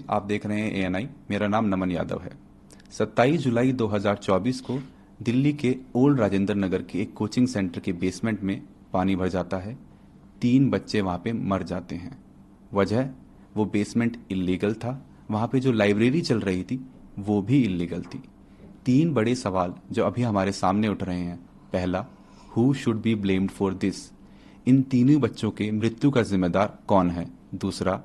आप देख रहे हैं एएनआई। मेरा नाम नमन यादव है। 27 जुलाई 2024 को दिल्ली के ओल्ड राजेंद्र नगर के एक कोचिंग सेंटर के बेसमेंट में पानी भर जाता है। 3 बच्चे वहाँ पे मर जाते हैं। वजह, वो बेसमेंट इल्लीगल था। वहाँ पे जो लाइब्रेरी चल रही थी वो भी इल्लीगल थी। 3 बड़े सवाल जो अभी हमारे सामने उठ रहे हैं। पहला, who should be blamed for this? इन तीनों बच्चों के मृत्यु का जिम्मेदार कौन है? दूसरा,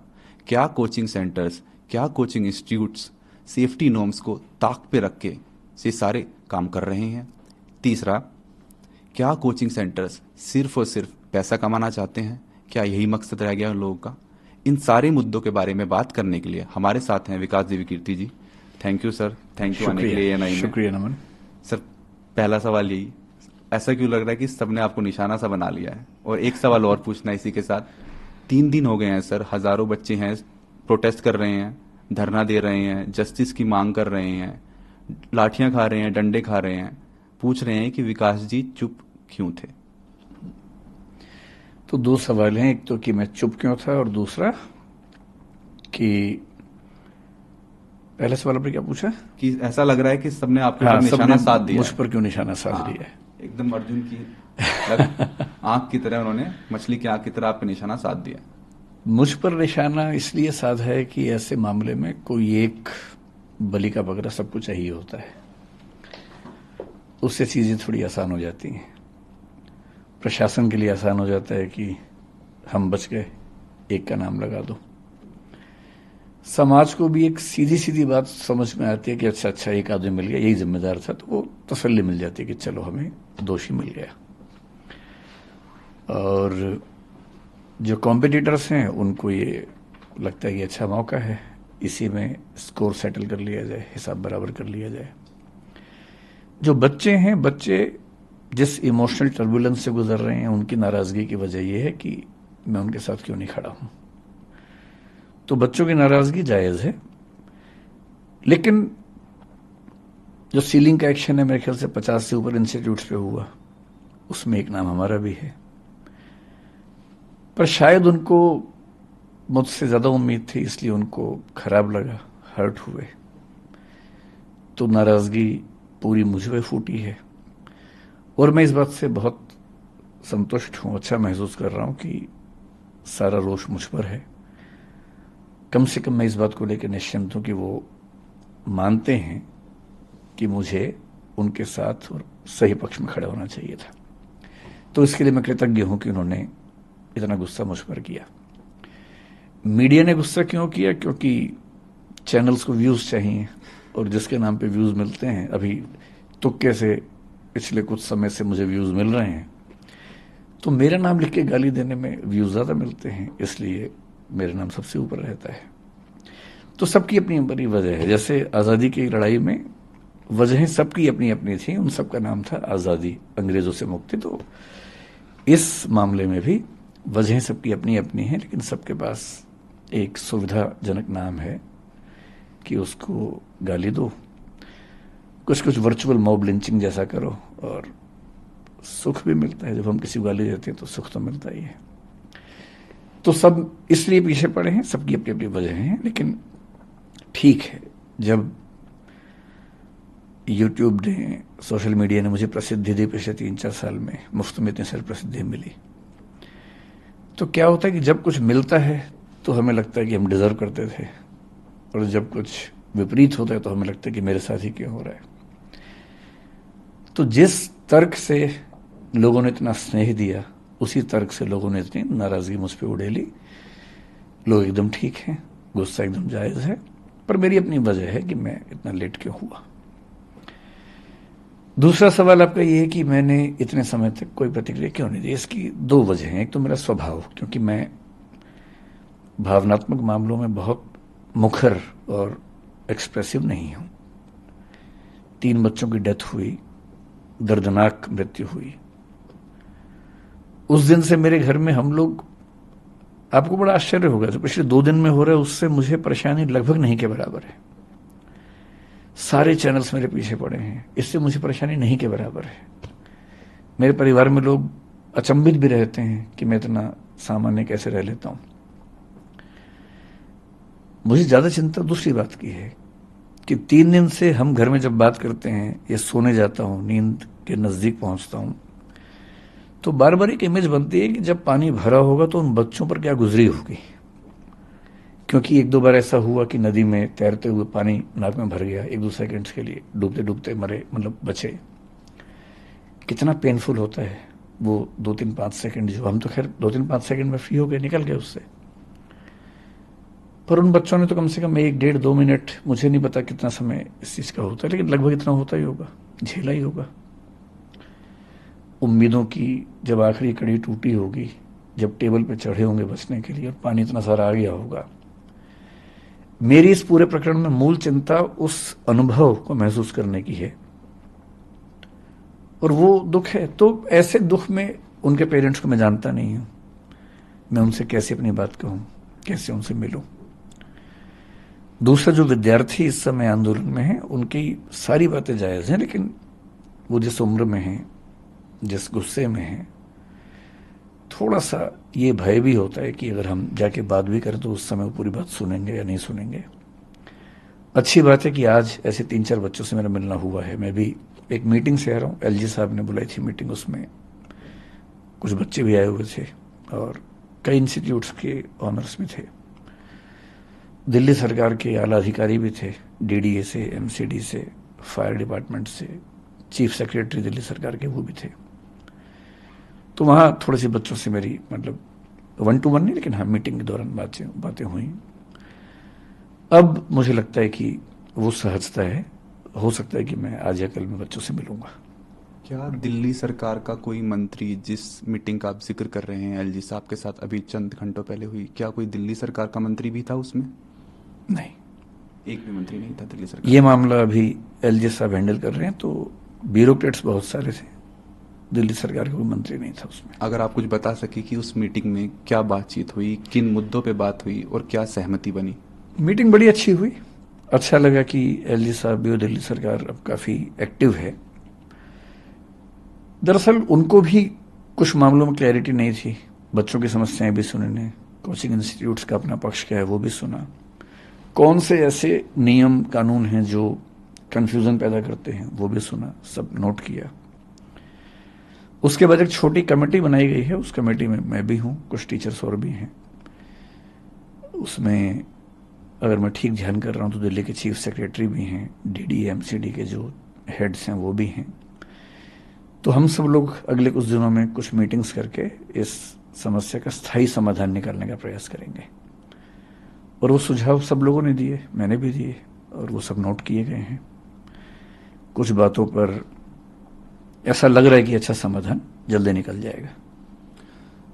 क्या कोचिंग सेंटर्स, क्या कोचिंग इंस्टीट्यूट्स सेफ्टी नॉर्म्स को ताक पे रख के से सारे काम कर रहे हैं? तीसरा, क्या कोचिंग सेंटर्स सिर्फ और सिर्फ पैसा कमाना चाहते हैं? क्या यही मकसद रह गया उन लोगों का? इन सारे मुद्दों के बारे में बात करने के लिए हमारे साथ हैं Vikas Devi Kirti ji. Thank you sir, thank you आने के शुक्रिया। लिए एएनआई में। शुक्रिया नमन। सर, पहला सवाल यही, ऐसा क्यों लग रहा है कि सबने आपको निशाना सा बना लिया है? और एक सवाल और पूछना है इसी के साथ। 3 दिन हो गए हैं सर, हजारों बच्चे हैं, प्रोटेस्ट कर रहे हैं, धरना दे रहे हैं, जस्टिस की मांग कर रहे हैं, लाठियां खा रहे हैं, डंडे खा रहे हैं, पूछ रहे हैं कि विकास जी चुप क्यों थे? तो दो सवाल हैं, एक तो कि मैं चुप क्यों था और दूसरा कि पहले सवाल आपने क्या पूछा? कि ऐसा लग रहा है कि सबने आपके ऊपर हाँ, सबने निशाना साध दिया मुझ है। पर क्यों निशाना साध हाँ, लिया है। एकदम अर्जुन की आंख की तरह उन्होंने, मछली की आंख की तरह आप पे निशाना साध दिया। मुझ पर निशाना इसलिए साधा है कि ऐसे मामले में कोई एक बलि का बकरा सबको चाहिए होता है, उससे चीजें थोड़ी आसान हो जाती हैं। प्रशासन के लिए आसान हो जाता है कि हम बच गए, एक का नाम लगा दो। समाज को भी एक सीधी सीधी बात समझ में आती है कि अच्छा अच्छा एक आदमी मिल गया, यही जिम्मेदार था, तो वो तसल्ली मिल जाती है कि चलो हमें दोषी मिल गया। और जो कॉम्पिटिटर्स हैं उनको ये लगता है कि अच्छा मौका है, इसी में स्कोर सेटल कर लिया जाए, हिसाब बराबर कर लिया जाए। जो बच्चे हैं, बच्चे जिस इमोशनल टर्बुलेंस से गुजर रहे हैं, उनकी नाराजगी की वजह यह है कि मैं उनके साथ क्यों नहीं खड़ा हूं। तो बच्चों की नाराजगी जायज है, लेकिन जो सीलिंग का एक्शन है, मेरे ख्याल से 50 से ऊपर इंस्टीट्यूट्स पे हुआ, उसमें एक नाम हमारा भी है। पर शायद उनको मुझसे ज्यादा उम्मीद थी, इसलिए उनको खराब लगा, हर्ट हुए। तो नाराजगी पूरी मुझ पे फूटी है और मैं इस बात से बहुत संतुष्ट हूं, अच्छा महसूस कर रहा हूं कि सारा रोष मुझ पर है। कम से कम मैं इस बात को लेकर निश्चिंत हूं कि वो मानते हैं कि मुझे उनके साथ और सही पक्ष में खड़ा होना चाहिए था। तो इसके लिए मैं कृतज्ञ हूं कि उन्होंने इतना गुस्सा मुझ पर किया। मीडिया ने गुस्सा क्यों किया? क्योंकि चैनल्स को व्यूज चाहिए, और जिसके नाम पे व्यूज मिलते हैं, अभी तुक्के से पिछले कुछ समय से मुझे व्यूज मिल रहे हैं, तो मेरा नाम लिख के गाली देने में व्यूज ज्यादा मिलते हैं, इसलिए मेरा नाम सबसे ऊपर रहता है। तो सबकी अपनी अपनी वजह है। जैसे आज़ादी की लड़ाई में वजहें सबकी अपनी अपनी थी, उन सबका नाम था आज़ादी, अंग्रेजों से मुक्ति। तो इस मामले में भी वजहें सबकी अपनी अपनी हैं, लेकिन सबके पास एक सुविधाजनक नाम है कि उसको गाली दो, कुछ कुछ वर्चुअल मॉब लिंचिंग जैसा करो, और सुख भी मिलता है। जब हम किसी को गाली देते हैं तो सुख तो मिलता ही है। तो सब इसलिए पीछे पड़े हैं, सबकी अपनी अपनी वजह हैं, लेकिन ठीक है, जब यूट्यूब ने, सोशल मीडिया ने मुझे प्रसिद्धि दी पिछले 3-4 साल में, मुफ्त में इतनी सारी प्रसिद्धि मिली, तो क्या होता है कि जब कुछ मिलता है तो हमें लगता है कि हम डिजर्व करते थे, और जब कुछ विपरीत होता है तो हमें लगता है कि मेरे साथ ही क्यों हो रहा है। तो जिस तर्क से लोगों ने इतना स्नेह दिया, उसी तर्क से लोगों ने इतनी नाराजगी मुझ पर उड़ेली। लोग एकदम ठीक हैं, गुस्सा एकदम जायज है, पर मेरी अपनी वजह है कि मैं इतना लेट क्यों हुआ। दूसरा सवाल आपका ये है कि मैंने इतने समय तक कोई प्रतिक्रिया क्यों नहीं दी। इसकी दो वजह हैं। एक तो मेरा स्वभाव, क्योंकि मैं भावनात्मक मामलों में बहुत मुखर और एक्सप्रेसिव नहीं हूं। 3 बच्चों की डेथ हुई, दर्दनाक मृत्यु हुई, उस दिन से मेरे घर में हम लोग, आपको बड़ा आश्चर्य होगा, जो पिछले 2 दिन में हो रहा है उससे मुझे परेशानी लगभग नहीं के बराबर है। सारे चैनल्स मेरे पीछे पड़े हैं, इससे मुझे परेशानी नहीं के बराबर है। मेरे परिवार में लोग अचंभित भी रहते हैं कि मैं इतना सामान्य कैसे रह लेता हूं। मुझे ज्यादा चिंता दूसरी बात की है कि 3 दिन से हम घर में जब बात करते हैं या सोने जाता हूं, नींद के नजदीक पहुंचता हूं, तो बार बार एक इमेज बनती है कि जब पानी भरा होगा तो उन बच्चों पर क्या गुजरी होगी। क्योंकि 1-2 बार ऐसा हुआ कि नदी में तैरते हुए पानी नाक में भर गया, 1-2 सेकंड्स के लिए डूबते डूबते मरे, मतलब बचे। कितना पेनफुल होता है वो 2-3-5 सेकंड, जो हम तो खैर 2-3-5 सेकंड में फ्री हो गए, निकल गए उससे। पर उन बच्चों ने तो कम से कम 1, 1.5, 2 मिनट, मुझे नहीं पता कितना समय इस चीज का होता है, लेकिन लगभग इतना होता ही होगा, झेला ही होगा। उम्मीदों की जब आखिरी कड़ी टूटी होगी, जब टेबल पे चढ़े होंगे बचने के लिए और पानी इतना सारा आ गया होगा। मेरी इस पूरे प्रकरण में मूल चिंता उस अनुभव को महसूस करने की है, और वो दुख है। तो ऐसे दुख में उनके पेरेंट्स को मैं जानता नहीं हूं, मैं उनसे कैसे अपनी बात कहूं, कैसे उनसे मिलूं। दूसरा, जो विद्यार्थी इस समय आंदोलन में है, उनकी सारी बातें जायज हैं, लेकिन वो जिस उम्र में है, जिस गुस्से में है, थोड़ा सा ये भय भी होता है कि अगर हम जाके बात भी करें तो उस समय वो पूरी बात सुनेंगे या नहीं सुनेंगे। अच्छी बात है कि आज ऐसे 3-4 बच्चों से मेरा मिलना हुआ है। मैं भी एक मीटिंग से आ रहा हूँ, एलजी साहब ने बुलाई थी मीटिंग, उसमें कुछ बच्चे भी आए हुए थे और कई इंस्टीट्यूट्स के ऑनर्स भी थे, दिल्ली सरकार के आला अधिकारी भी थे, डीडीए से, एमसीडी से, फायर डिपार्टमेंट से, चीफ सेक्रेटरी दिल्ली सरकार के वो भी थे। तो वहाँ थोड़े से बच्चों से मेरी, मतलब 1-to-1 नहीं, लेकिन हाँ मीटिंग के दौरान बातें हुई। अब मुझे लगता है कि वो सहजता है, हो सकता है कि मैं आज या कल में बच्चों से मिलूंगा। क्या दिल्ली सरकार का कोई मंत्री, जिस मीटिंग का आप जिक्र कर रहे हैं एलजी साहब के साथ अभी चंद घंटों पहले हुई, क्या कोई दिल्ली सरकार का मंत्री भी था उसमें? नहीं, एक भी मंत्री नहीं था दिल्ली सरकार ये का? मामला अभी एलजी साहब हैंडल कर रहे हैं, तो ब्यूरोक्रेट्स बहुत सारे थे, दिल्ली सरकार का कोई मंत्री नहीं था उसमें। अगर आप कुछ बता सके कि उस मीटिंग में क्या बातचीत हुई, किन मुद्दों पे बात हुई और क्या सहमति बनी? मीटिंग बड़ी अच्छी हुई, अच्छा लगा कि एलजी साहब भी और दिल्ली सरकार अब काफी एक्टिव है। दरअसल उनको भी कुछ मामलों में क्लैरिटी नहीं थी, बच्चों की समस्याएं भी सुनी ने, कोचिंग इंस्टीट्यूट्स का अपना पक्ष क्या है वो भी सुना, कौन से ऐसे नियम कानून हैं जो कंफ्यूजन पैदा करते हैं वो भी सुना, सब नोट किया। उसके बाद एक छोटी कमेटी बनाई गई है, उस कमेटी में मैं भी हूं, कुछ टीचर्स और भी हैं उसमें। अगर मैं ठीक ध्यान कर रहा हूं तो दिल्ली के चीफ सेक्रेटरी भी हैं, डीडी एमसीडी के जो हेड्स हैं वो भी हैं। तो हम सब लोग अगले कुछ दिनों में कुछ मीटिंग्स करके इस समस्या का स्थायी समाधान निकालने का प्रयास करेंगे। और वो सुझाव सब लोगों ने दिए, मैंने भी दिए, और वो सब नोट किए गए हैं। कुछ बातों पर ऐसा लग रहा है कि अच्छा समाधान जल्दी निकल जाएगा।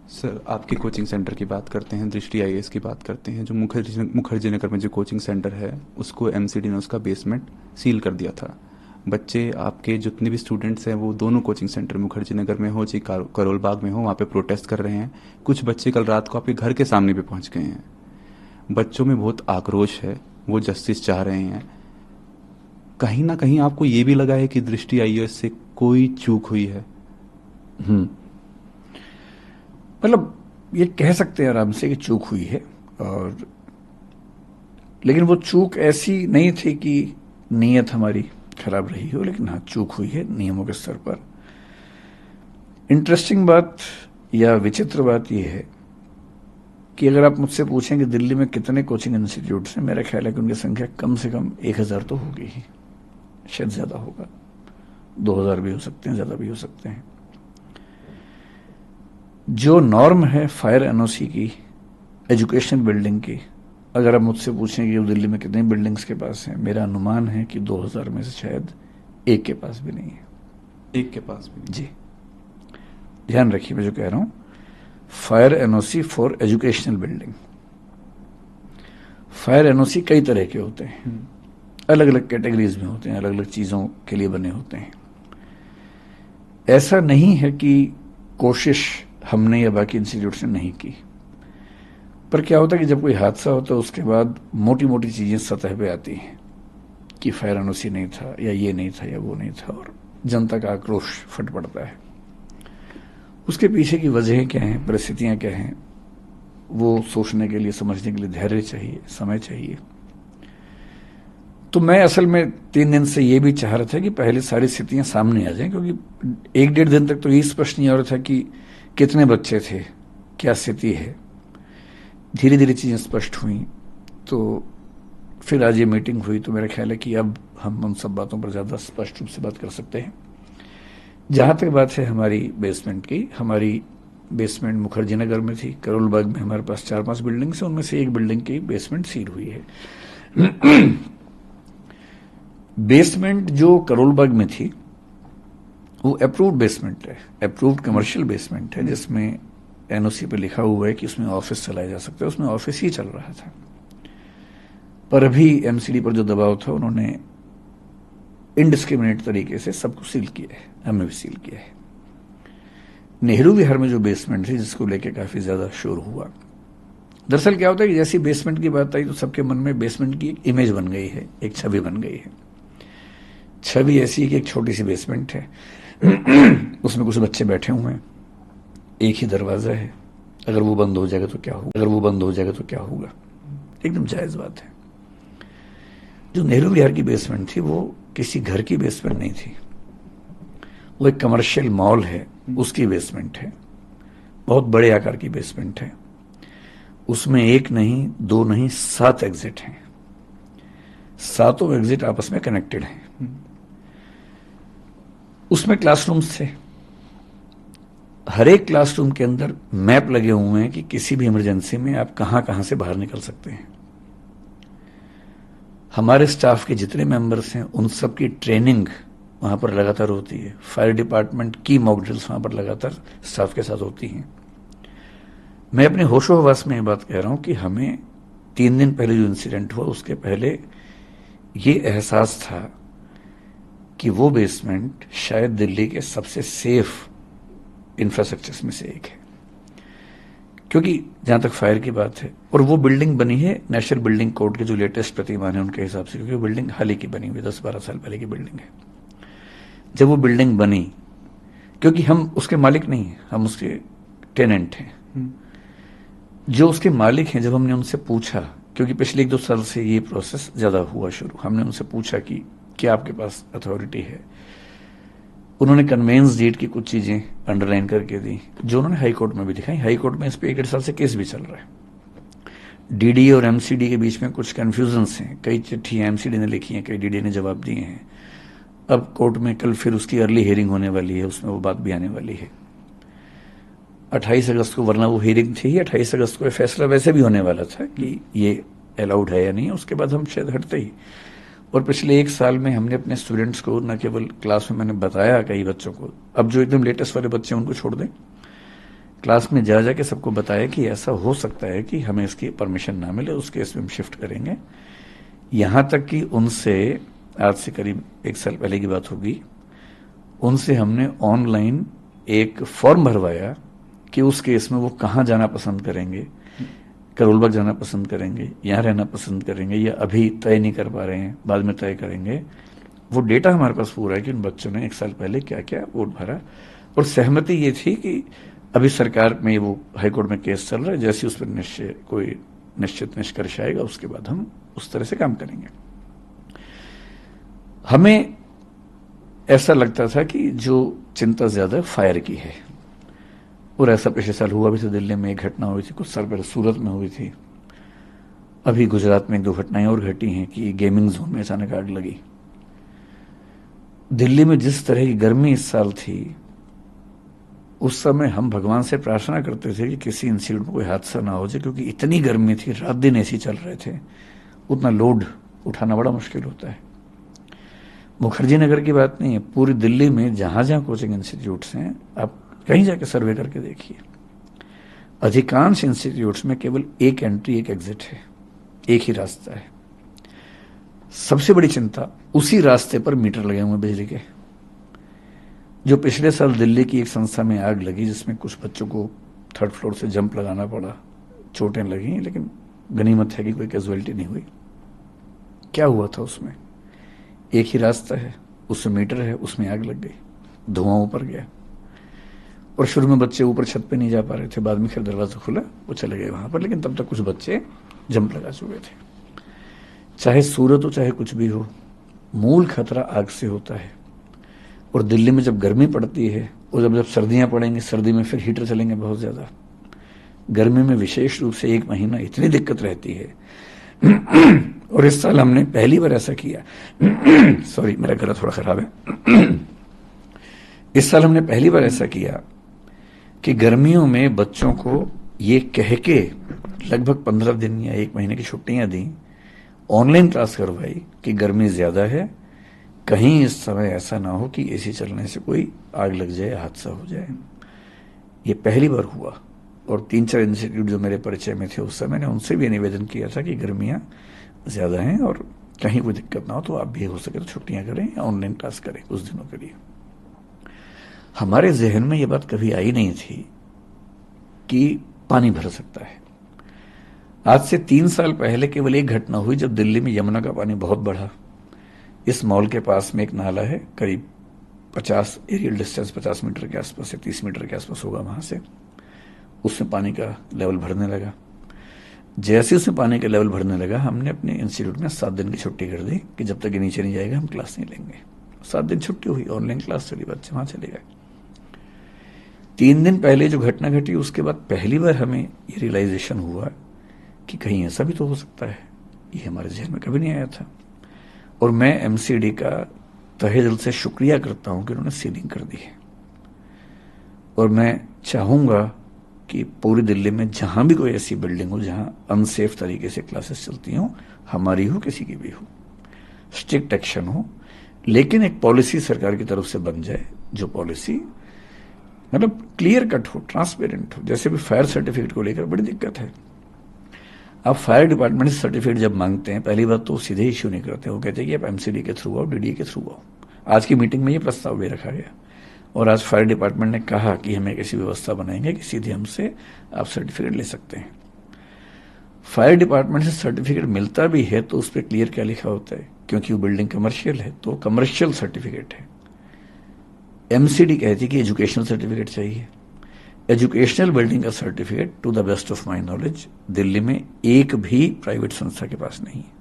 सर, आपके कोचिंग सेंटर की बात करते हैं, दृष्टि आईएएस की बात करते हैं। जो मुखर्जी नगर में जो कोचिंग सेंटर है, उसको एमसीडी ने उसका बेसमेंट सील कर दिया था। बच्चे, आपके जितने भी स्टूडेंट्स हैं, वो दोनों कोचिंग सेंटर मुखर्जी नगर में हो चाहे करोल बाग में हो, वहाँ पे प्रोटेस्ट कर रहे हैं। कुछ बच्चे कल रात को आपके घर के सामने पे पहुँच गए हैं। बच्चों में बहुत आक्रोश है, वो जस्टिस चाह रहे हैं। कहीं ना कहीं आपको ये भी लगा है कि दृष्टि आईएएस से कोई चूक हुई है? मतलब ये कह सकते हैं आराम से कि चूक हुई है, और लेकिन वो चूक ऐसी नहीं थी कि नीयत हमारी खराब रही हो, लेकिन हाँ चूक हुई है नियमों के स्तर पर। इंटरेस्टिंग बात या विचित्र बात यह है कि अगर आप मुझसे पूछें कि दिल्ली में कितने कोचिंग इंस्टीट्यूट्स हैं, मेरा ख्याल है कि उनकी संख्या कम से कम 1000 तो होगी ही, शायद ज्यादा होगा, 2000 भी हो सकते हैं, ज्यादा भी हो सकते हैं। जो नॉर्म है फायर एनओसी की, एजुकेशन बिल्डिंग की, अगर आप मुझसे पूछें कि दिल्ली में कितनी बिल्डिंग्स के पास हैं, मेरा अनुमान है कि 2000 में से शायद एक के पास भी नहीं है। एक के पास भी नहीं? जी, ध्यान रखिए मैं जो कह रहा हूं, fire NOC for educational building. Fire NOC कई तरह के होते हैं, अलग अलग कैटेगरीज में होते हैं, अलग अलग चीजों के लिए बने होते हैं। ऐसा नहीं है कि कोशिश हमने या बाकी इंस्टीट्यूट ने नहीं की, पर क्या होता है कि जब कोई हादसा होता है उसके बाद मोटी मोटी चीजें सतह पे आती हैं कि फायर एनओसी नहीं था, या ये नहीं था, या वो नहीं था, और जनता का आक्रोश फट पड़ता है। उसके पीछे की वजहें क्या हैं, परिस्थितियां क्या हैं, वो सोचने के लिए, समझने के लिए धैर्य चाहिए, समय चाहिए। तो मैं असल में 3 दिन से ये भी चाह रहा था कि पहले सारी स्थितियां सामने आ जाएं, क्योंकि 1-1.5 दिन तक तो ये स्पष्ट नहीं हो रहा था कि कितने बच्चे थे, क्या स्थिति है। धीरे धीरे चीज़ें स्पष्ट हुई, तो फिर आज ये मीटिंग हुई, तो मेरा ख्याल है कि अब हम उन सब बातों पर ज़्यादा स्पष्ट रूप से बात कर सकते हैं। जहाँ तक बात है हमारी बेसमेंट की, हमारी बेसमेंट मुखर्जी नगर में थी। करोल बाग में हमारे पास 4-5 बिल्डिंग्स हैं, उनमें से एक बिल्डिंग की बेसमेंट सील हुई है। बेसमेंट जो करोल बाग में थी वो अप्रूव्ड बेसमेंट है, अप्रूव्ड कमर्शियल बेसमेंट है, जिसमें एनओसी पे लिखा हुआ है कि उसमें ऑफिस चलाया जा सकता है। उसमें ऑफिस ही चल रहा था, पर अभी एमसीडी पर जो दबाव था, उन्होंने इनडिस्क्रिमिनेट तरीके से सबको सील किया है, हमें भी सील किया है। नेहरू विहार में जो बेसमेंट थी, जिसको लेके काफी ज्यादा शोर हुआ, दरअसल क्या होता है कि जैसी बेसमेंट की बात आई तो सबके मन में बेसमेंट की एक इमेज बन गई है, एक छवि बन गई है। छवि ऐसी है कि एक छोटी सी बेसमेंट है, उसमें कुछ बच्चे बैठे हुए हैं, एक ही दरवाजा है, अगर वो बंद हो जाएगा तो क्या होगा, अगर वो बंद हो जाएगा तो क्या होगा। एकदम जायज बात है। जो नेहरू विहार की बेसमेंट थी वो किसी घर की बेसमेंट नहीं थी, वो एक कमर्शियल मॉल है, उसकी बेसमेंट है। बहुत बड़े आकार की बेसमेंट है। उसमें 1 नहीं, 2 नहीं, 7 एग्जिट हैं। 7 एग्जिट आपस में कनेक्टेड हैं। उसमें क्लासरूम्स थे। हर एक क्लासरूम के अंदर मैप लगे हुए हैं कि किसी भी इमरजेंसी में आप कहां कहां से बाहर निकल सकते हैं। हमारे स्टाफ के जितने मेंबर्स हैं उन सब की ट्रेनिंग वहां पर लगातार होती है। फायर डिपार्टमेंट की मॉक ड्रिल्स वहां पर लगातार स्टाफ के साथ होती हैं। मैं अपने होशो हवास में ये बात कह रहा हूं कि हमें 3 दिन पहले जो इंसिडेंट हुआ, उसके पहले ये एहसास था कि वो बेसमेंट शायद दिल्ली के सबसे सेफ इंफ्रास्ट्रक्चर्स में से एक है। क्योंकि जहां तक फायर की बात है, और वो बिल्डिंग बनी है नेशनल बिल्डिंग कोड के जो लेटेस्ट प्रतिमान है उनके हिसाब से, क्योंकि वो बिल्डिंग हाल ही की बनी हुई, 10-12 साल पहले की बिल्डिंग है। जब वो बिल्डिंग बनी, क्योंकि हम उसके मालिक नहीं हैं, हम उसके टेनेंट हैं। जो उसके मालिक हैं, जब हमने उनसे पूछा, क्योंकि पिछले 1-2 साल से ये प्रोसेस ज्यादा हुआ शुरू, हमने उनसे पूछा कि क्या आपके पास अथॉरिटी है। उन्होंने कन्वेंस डीड की कुछ चीजें अंडरलाइन करके दी, जो उन्होंने हाई कोर्ट में भी दिखाई। हाई कोर्ट में इस पे 1-1.5 साल से केस भी चल रहा है। डीडी और एमसीडी के बीच में कुछ कंफ्यूजन्स हैं। कई चिट्ठियां एमसीडी ने लिखी हैं, कई डीडी ने जवाब दिए हैं। अब कोर्ट में कल फिर उसकी अर्ली हियरिंग होने वाली है, उसमें वो बात भी आने वाली है 28 अगस्त को, वरना वो हियरिंग थी ही 28 अगस्त को। फैसला वैसे भी होने वाला था कि ये अलाउड है या नहीं, उसके बाद हम शायद हटते ही। और पिछले 1 साल में हमने अपने स्टूडेंट्स को, न केवल क्लास में मैंने बताया कई बच्चों को, अब जो एकदम लेटेस्ट वाले बच्चे उनको छोड़ दें, क्लास में जा जाके सबको बताया कि ऐसा हो सकता है कि हमें इसकी परमिशन ना मिले, उस केस में हम शिफ्ट करेंगे। यहां तक कि उनसे, आज से करीब 1 साल पहले की बात होगी, उनसे हमने ऑनलाइन एक फॉर्म भरवाया कि उस केस में वो कहाँ जाना पसंद करेंगे, करोल बाग जाना पसंद करेंगे, यहाँ रहना पसंद करेंगे, या अभी तय नहीं कर पा रहे हैं, बाद में तय करेंगे। वो डेटा हमारे पास पूरा है कि उन बच्चों ने 1 साल पहले क्या क्या वोट भरा। और सहमति ये थी कि अभी सरकार में वो हाईकोर्ट में केस चल रहा है, जैसे उस पर कोई निश्चित निष्कर्ष आएगा, उसके बाद हम उस तरह से काम करेंगे। हमें ऐसा लगता था कि जो चिंता ज्यादा फायर की है, और ऐसा पिछले साल हुआ भी था। दिल्ली में एक घटना हुई थी, कुछ साल पहले सूरत में हुई थी, अभी गुजरात में 1-2 घटनाएं और घटी हैं कि गेमिंग जोन में अचानक आग लगी। दिल्ली में जिस तरह की गर्मी इस साल थी, उस समय हम भगवान से प्रार्थना करते थे कि किसी इंस्टीट्यूट में कोई हादसा ना हो जाए, क्योंकि इतनी गर्मी थी, रात दिन एसी चल रहे थे, उतना लोड उठाना बड़ा मुश्किल होता है। मुखर्जी नगर की बात नहीं है, पूरी दिल्ली में जहां जहां कोचिंग इंस्टीट्यूट्स हैं, आप कहीं जाके सर्वे करके देखिए, अधिकांश इंस्टीट्यूट्स में केवल एक एंट्री एक एग्जिट है, एक ही रास्ता है। सबसे बड़ी चिंता, उसी रास्ते पर मीटर लगे हुए बिजली के। जो पिछले साल दिल्ली की एक संस्था में आग लगी, जिसमें कुछ बच्चों को 3rd फ्लोर से जंप लगाना पड़ा, चोटें लगी, लेकिन गनीमत है कि कोई कैजुअलिटी नहीं हुई। क्या हुआ था उसमें? एक ही रास्ता है, उसमें मीटर है, उसमें आग लग गई, धुआं ऊपर गया। और शुरू में बच्चे ऊपर छत पे नहीं जा पा रहे थे, बाद में खैर दरवाजा खुला, वो चले गए वहां पर, लेकिन तब तक कुछ बच्चे जंप लगा चुके थे। चाहे सूरत हो चाहे कुछ भी हो, मूल खतरा आग से होता है। और दिल्ली में जब गर्मी पड़ती है और जब जब सर्दियां पड़ेंगी, सर्दी में फिर हीटर चलेंगे बहुत ज्यादा, गर्मी में विशेष रूप से 1 महीना इतनी दिक्कत रहती है। और इस साल हमने पहली बार ऐसा किया सॉरी, मेरा गला थोड़ा खराब है। इस साल हमने पहली बार ऐसा किया कि गर्मियों में बच्चों को ये कह के लगभग 15 दिन या 1 महीने की छुट्टियां दी, ऑनलाइन क्लास करवाई कि गर्मी ज्यादा है, कहीं इस समय ऐसा ना हो कि एसी चलने से कोई आग लग जाए, हादसा हो जाए। ये पहली बार हुआ। और 3-4 इंस्टीट्यूट जो मेरे परिचय में थे उस समय, मैंने उनसे भी निवेदन किया था कि गर्मियां ज्यादा हैं और कहीं कोई दिक्कत ना हो तो आप भी हो सके तो छुट्टियां करें या ऑनलाइन क्लास करें कुछ दिनों के लिए। हमारे जहन में ये बात कभी आई नहीं थी कि पानी भर सकता है। आज से 3 साल पहले केवल एक घटना हुई जब दिल्ली में यमुना का पानी बहुत बढ़ा। इस मॉल के पास में एक नाला है, करीब 50 एरियल डिस्टेंस 50 मीटर के आसपास से 30 मीटर के आसपास होगा वहां से, उसमें पानी का लेवल भरने लगा। जैसे उसमें पानी का लेवल भरने लगा, हमने अपने इंस्टीट्यूट में 7 दिन की छुट्टी कर दी कि जब तक ये नीचे नहीं जाएगा हम क्लास नहीं लेंगे। 7 दिन छुट्टी हुई, ऑनलाइन क्लास चली, बच्चे वहां चले गए। 3 दिन पहले जो घटना घटी उसके बाद पहली बार हमें ये रियलाइजेशन हुआ कि कहीं ऐसा भी तो हो सकता है। ये हमारे जहन में कभी नहीं आया था। और मैं एमसीडी का तहे दिल से शुक्रिया करता हूं कि उन्होंने सीलिंग कर दी है। और मैं चाहूंगा कि पूरी दिल्ली में जहां भी कोई ऐसी बिल्डिंग हो जहां अनसेफ तरीके से क्लासेस चलती हों, हमारी हो किसी की भी हो, स्ट्रिक्ट एक्शन हो, लेकिन एक पॉलिसी सरकार की तरफ से बन जाए जो पॉलिसी मतलब क्लियर कट हो, ट्रांसपेरेंट हो। जैसे भी फायर सर्टिफिकेट को लेकर बड़ी दिक्कत है। आप फायर डिपार्टमेंट से सर्टिफिकेट जब मांगते हैं, पहली बात तो सीधे इश्यू नहीं करते, वो कहते हैं कि आप एमसीडी के थ्रू आओ, डीडीए के थ्रू आओ। आज की मीटिंग में ये प्रस्ताव भी रखा गया और आज फायर डिपार्टमेंट ने कहा कि हम एक ऐसी व्यवस्था बनाएंगे कि सीधे हमसे आप सर्टिफिकेट ले सकते हैं। फायर डिपार्टमेंट से सर्टिफिकेट मिलता भी है तो उस पर क्लियर क्या लिखा होता है, क्योंकि वो बिल्डिंग कमर्शियल है तो कमर्शियल सर्टिफिकेट है। एमसीडी कहती है कि एजुकेशनल सर्टिफिकेट चाहिए। एजुकेशनल बिल्डिंग का certificate to the best of my knowledge Delhi में एक भी प्राइवेट संस्था के पास नहीं है,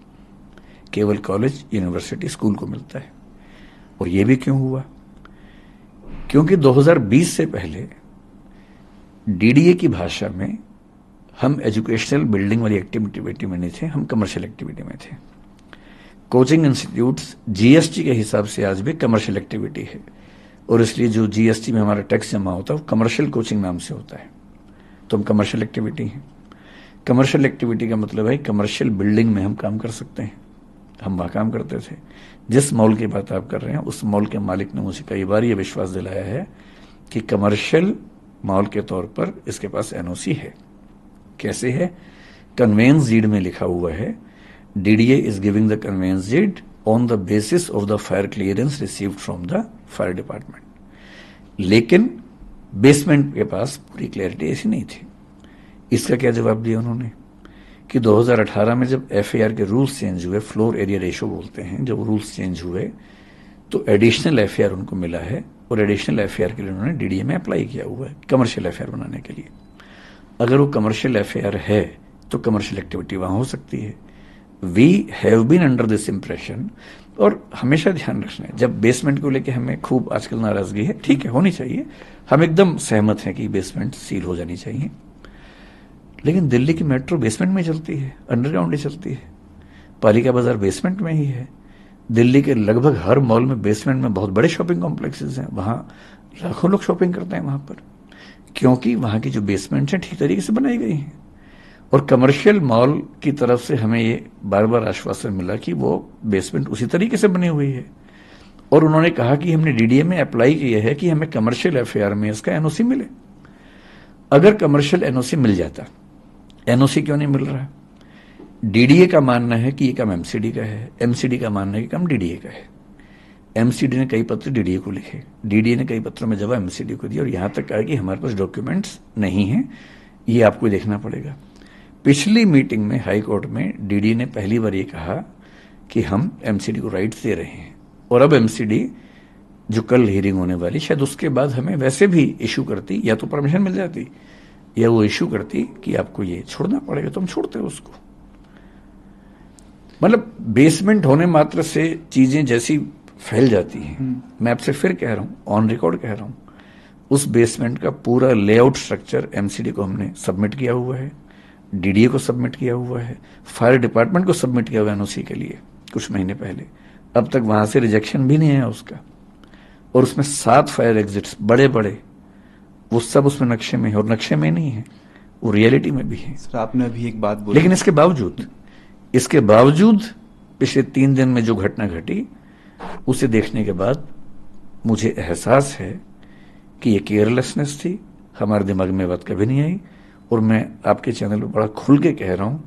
केवल कॉलेज, यूनिवर्सिटी, स्कूल को मिलता है। और यह भी क्यों हुआ? क्योंकि 2020 से पहले डीडीए की भाषा में हम एजुकेशनल बिल्डिंग वाली एक्टिविटी में नहीं थे, हम कमर्शियल एक्टिविटी में थे। कोचिंग इंस्टीट्यूट्स जीएसटी के हिसाब से आज भी कमर्शियल एक्टिविटी है और इसलिए जो जीएसटी में हमारा टैक्स जमा होता है वो कमर्शियल कोचिंग नाम से होता है, तो हम कमर्शियल एक्टिविटी हैं। कमर्शियल एक्टिविटी का मतलब है कमर्शियल बिल्डिंग में हम काम कर सकते हैं। हम वहां काम करते थे। जिस मॉल की बात आप कर रहे हैं उस मॉल के मालिक ने मुझे कई बार यह विश्वास दिलाया है कि कमर्शियल मॉल के तौर पर इसके पास एनओसी है। कैसे है? कन्वेंस डीड में लिखा हुआ है, DDA is giving the conveyance deed on the basis of the fire clearance received from the fire department. लेकिन बेसमेंट के पास पूरी क्लैरिटी ऐसी नहीं थी। इसका क्या जवाब दिया उन्होंने कि 2018 में जब एफएआर के रूल्स चेंज हुए, फ्लोर एरिया रेशो बोलते हैं, जब रूल्स चेंज हुए तो एडिशनल एफएआर उनको मिला है और एडिशनल एफएआर के लिए उन्होंने डीडीए में अप्लाई किया हुआ है कमर्शियल एफएआर बनाने के लिए। अगर वो कमर्शियल एफएआर है तो कमर्शियल एक्टिविटी वहां हो सकती है। We have been under this impression. और हमेशा ध्यान रखना है, जब बेसमेंट को लेके हमें खूब आजकल नाराजगी है, ठीक है होनी चाहिए, हम एकदम सहमत हैं कि बेसमेंट सील हो जानी चाहिए, लेकिन दिल्ली की मेट्रो बेसमेंट में चलती है, अंडरग्राउंड ही चलती है। पालिका बाजार बेसमेंट में ही है। दिल्ली के लगभग हर मॉल में बेसमेंट में बहुत बड़े शॉपिंग कॉम्प्लेक्सेस हैं, वहां लाखों लोग शॉपिंग करते हैं वहां पर, क्योंकि वहां की जो बेसमेंट है ठीक तरीके से बनाई गई हैं। और कमर्शियल मॉल की तरफ से हमें ये बार बार आश्वासन मिला कि वो बेसमेंट उसी तरीके से बनी हुई है। और उन्होंने कहा कि हमने डीडीए में अप्लाई किया है कि हमें कमर्शियल एफएआर में इसका एनओसी मिले। अगर कमर्शियल एनओसी मिल जाता, एनओसी क्यों नहीं मिल रहा? डीडीए का मानना है कि ये काम एमसीडी का है, एमसीडी का मानना है कि काम डीडीए का है। एमसीडी ने कई पत्र डीडीए को लिखे, डीडीए ने कई पत्रों में जवाब एमसीडी को दिया और यहां तक कहा कि हमारे पास डॉक्यूमेंट्स नहीं हैं, ये आपको देखना पड़ेगा। पिछली मीटिंग में हाई कोर्ट में डीडीए ने पहली बार ये कहा कि हम एमसीडी को राइट्स दे रहे हैं और अब एमसीडी जो कल हियरिंग होने वाली, शायद उसके बाद हमें वैसे भी इशू करती, या तो परमिशन मिल जाती या वो इशू करती कि आपको ये छोड़ना पड़ेगा, तो हम छोड़ते उसको। मतलब बेसमेंट होने मात्र से चीजें जैसी फैल जाती हैं। मैं आपसे फिर कह रहा हूं, ऑन रिकॉर्ड कह रहा हूं, उस बेसमेंट का पूरा लेआउट स्ट्रक्चर एमसीडी को हमने सबमिट किया हुआ है, डीडीए को सबमिट किया हुआ है, फायर डिपार्टमेंट को सबमिट किया हुआ है एनओसी के लिए कुछ महीने पहले। अब तक वहां से रिजेक्शन भी नहीं आया उसका। और उसमें 7 फायर एग्जिट्स बड़े बड़े, वो सब उसमें नक्शे में है, और नक्शे में नहीं है, वो रियलिटी में भी है। सर आपने अभी एक बात बोली, लेकिन इसके बावजूद पिछले 3 दिन में जो घटना घटी, उसे देखने के बाद मुझे एहसास है कि ये केयरलेसनेस थी, हमारे दिमाग में बात कभी नहीं आई। और मैं आपके चैनल पर बड़ा खुल के कह रहा हूं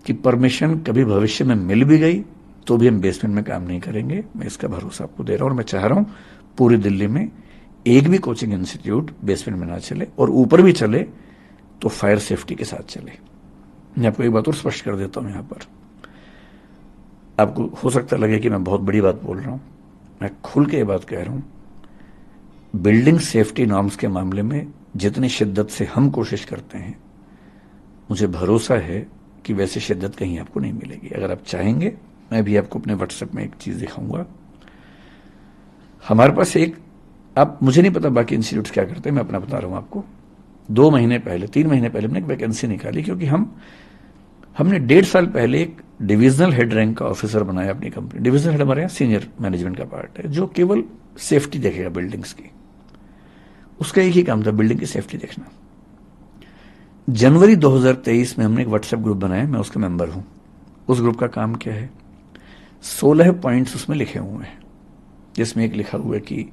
कि परमिशन कभी भविष्य में मिल भी गई तो भी हम बेसमेंट में काम नहीं करेंगे। मैं इसका भरोसा आपको दे रहा हूं, और मैं चाह रहा हूं पूरी दिल्ली में एक भी कोचिंग इंस्टीट्यूट बेसमेंट में ना चले, और ऊपर भी चले तो फायर सेफ्टी के साथ चले। मैं आपको एक बात और स्पष्ट कर देता हूं, यहां पर आपको हो सकता लगे कि मैं बहुत बड़ी बात बोल रहा हूं, मैं खुल के ये बात कह रहा हूं, बिल्डिंग सेफ्टी नॉर्म्स के मामले में जितनी शिद्दत से हम कोशिश करते हैं, मुझे भरोसा है कि वैसी शिद्दत कहीं आपको नहीं मिलेगी। अगर आप चाहेंगे, मैं भी आपको अपने व्हाट्सएप में एक चीज दिखाऊंगा। हमारे पास एक, आप, मुझे नहीं पता बाकी इंस्टीट्यूट क्या करते हैं, मैं अपना बता रहा हूं आपको। 2 महीने पहले, 3 महीने पहले हमने एक वैकेंसी निकाली, क्योंकि हमने 1.5 साल पहले एक डिविजनल हेड रैंक का ऑफिसर बनाया अपनी कंपनी। डिविजनल हेड हमारे यहाँ सीनियर मैनेजमेंट का पार्ट है, जो केवल सेफ्टी देखेगा बिल्डिंग्स की। उसका एक ही काम था, बिल्डिंग की सेफ्टी देखना। जनवरी 2023 में हमने एक व्हाट्सएप ग्रुप बनाया, मैं उसका मेंबर हूं। उस ग्रुप का काम क्या है, 16 पॉइंट्स उसमें लिखे हुए हैं, जिसमें एक लिखा हुआ है कि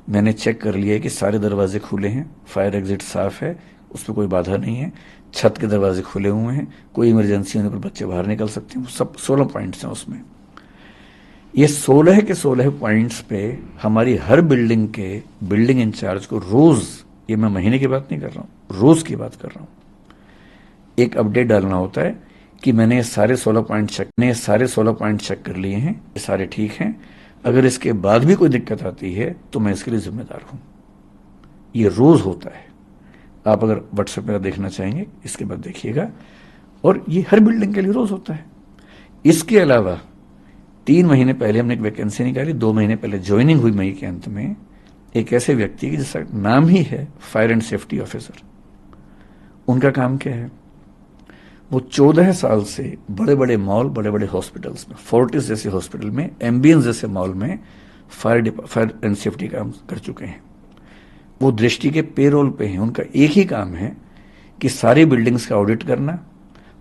मैंने चेक कर लिया है कि सारे दरवाजे खुले हैं, फायर एग्जिट साफ है, उसमें कोई बाधा नहीं है, छत के दरवाजे खुले हुए हैं, कोई इमरजेंसी होने पर बच्चे बाहर निकल सकते हैं। सब 16 पॉइंट्स हैं उसमें। ये 16 के 16 पॉइंट्स पे हमारी हर बिल्डिंग के बिल्डिंग इंचार्ज को रोज, ये मैं महीने की बात नहीं कर रहा हूं, रोज की बात कर रहा हूं, एक अपडेट डालना होता है कि मैंने ये सारे 16 पॉइंट चेक कर लिए हैं, ये सारे ठीक हैं, अगर इसके बाद भी कोई दिक्कत आती है तो मैं इसके लिए जिम्मेदार हूं। ये रोज होता है। आप अगर व्हाट्सएप में देखना चाहेंगे, इसके बाद देखिएगा। और ये हर बिल्डिंग के लिए रोज होता है। इसके अलावा 3 महीने पहले हमने एक वैकेंसी निकाली, 2 महीने पहले ज्वाइनिंग हुई मई के अंत में, एक ऐसे व्यक्ति की जिसका नाम ही है फायर एंड सेफ्टी ऑफिसर। उनका काम क्या है, वो 14 साल से बड़े बड़े मॉल, बड़े बड़े हॉस्पिटल्स में, फोर्टिस जैसे हॉस्पिटल में, एम्बियंस जैसे मॉल में फायर एंड सेफ्टी काम कर चुके हैं। वो दृष्टि के पेरोल पे हैं। उनका एक ही काम है कि सारी बिल्डिंग्स का ऑडिट करना,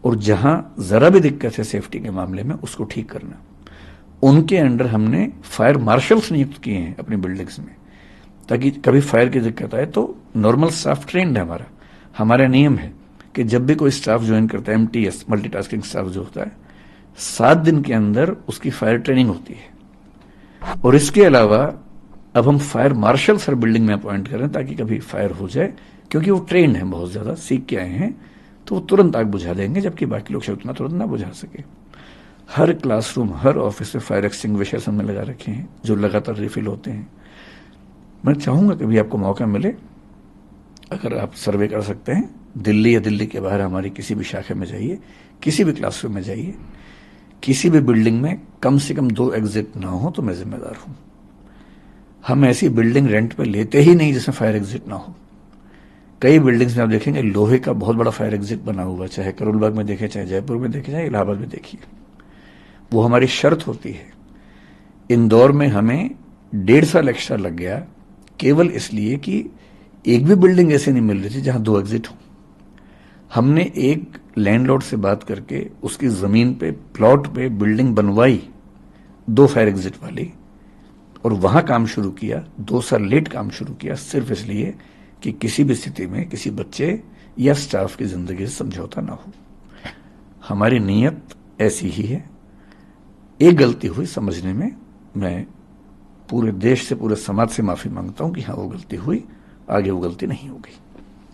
और जहां जरा भी दिक्कत है सेफ्टी के मामले में उसको ठीक करना। उनके अंडर हमने फायर मार्शल्स नियुक्त किए हैं अपनी बिल्डिंग्स में, ताकि कभी फायर की दिक्कत आए तो नॉर्मल स्टाफ ट्रेंड है हमारा नियम है कि जब भी कोई स्टाफ ज्वाइन करता है, MTS मल्टीटास्किंग स्टाफ जो होता है, 7 दिन के अंदर उसकी फायर ट्रेनिंग होती है। और इसके अलावा अब हम फायर मार्शल्स हर बिल्डिंग में अपॉइंट करें, ताकि कभी फायर हो जाए, क्योंकि वो ट्रेंड है, बहुत ज्यादा सीख के आए हैं, तो वो तुरंत आग बुझा देंगे, जबकि बाकी लोग शायद उतना तुरंत ना बुझा सके। हर क्लासरूम, हर ऑफिस में फायर एक्सटिंग्विशर्स हमने लगा रखे हैं, जो लगातार रिफिल होते हैं। मैं चाहूंगा कभी आपको मौका मिले, अगर आप सर्वे कर सकते हैं, दिल्ली या दिल्ली के बाहर हमारी किसी भी शाखा में जाइए, किसी भी क्लासरूम में जाइए, किसी भी बिल्डिंग में कम से कम 2 एग्जिट ना हो तो मैं जिम्मेदार हूं। हम ऐसी बिल्डिंग रेंट पे लेते ही नहीं जिसमें फायर एग्जिट ना हो। कई बिल्डिंग्स में आप देखेंगे लोहे का बहुत बड़ा फायर एग्जिट बना हुआ, चाहे करोल बाग में देखें, चाहे जयपुर में देखें, चाहे इलाहाबाद में देखिए। वो हमारी शर्त होती है। इंदौर में हमें 1.5 साल एक्स्ट्रा लग गया, केवल इसलिए कि एक भी बिल्डिंग ऐसे नहीं मिल रही थी जहां 2 एग्जिट हो। हमने एक लैंडलॉर्ड से बात करके उसकी जमीन पे, प्लॉट पे बिल्डिंग बनवाई 2 फायर एग्जिट वाली, और वहां काम शुरू किया। 2 साल लेट काम शुरू किया, सिर्फ इसलिए कि किसी भी स्थिति में किसी बच्चे या स्टाफ की जिंदगी से समझौता ना हो। हमारी नीयत ऐसी ही है। एक गलती हुई समझने में, मैं पूरे देश से, पूरे समाज से माफी मांगता हूं कि हाँ वो गलती हुई, आगे वो गलती नहीं होगी।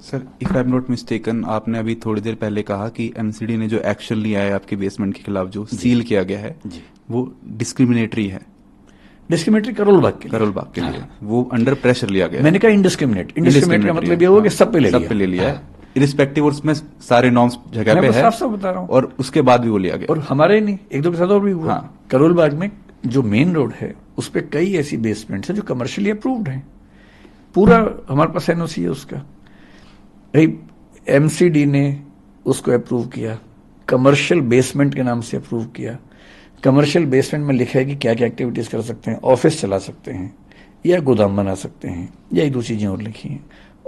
Sir, if I am not mistaken, आपने अभी थोड़ी देर पहले कहा कि MCD ने जो एक्शन लिया है आपके बेसमेंट के खिलाफ, जो सील किया गया है, वो डिस्क्रिमिनेटरी है। डिस्क्रिमिनेटरी करोल बाग के लिए। करोल बाग के लिए वो अंडर प्रेशर लिया गया। मैंने कहा इंडिस्क्रिमिनेट का मतलब ये हुआ कि सब पे ले लिया, सब पे ले लिया है, इरिस्पेक्टिव, और उसमें सारे नॉर्म्स जगह पे है, साफ साफ बता रहा हूँ। और उसके बाद भी वो लिया गया। और हमारे नहीं, एक दो के साथ और भी हुआ। करोल बाग में जो मेन रोड है उस पर कई ऐसी बेसमेंट्स है जो कमर्शियली अप्रूव्ड है, पूरा हमारे पास एनओसी है उसका। भाई एमसीडी ने उसको अप्रूव किया, कमर्शियल बेसमेंट के नाम से अप्रूव किया। कमर्शियल बेसमेंट में लिखा है कि क्या क्या एक्टिविटीज कर सकते हैं, ऑफिस चला सकते हैं या गोदाम बना सकते हैं, या एक दो चीजें और लिखी हैं।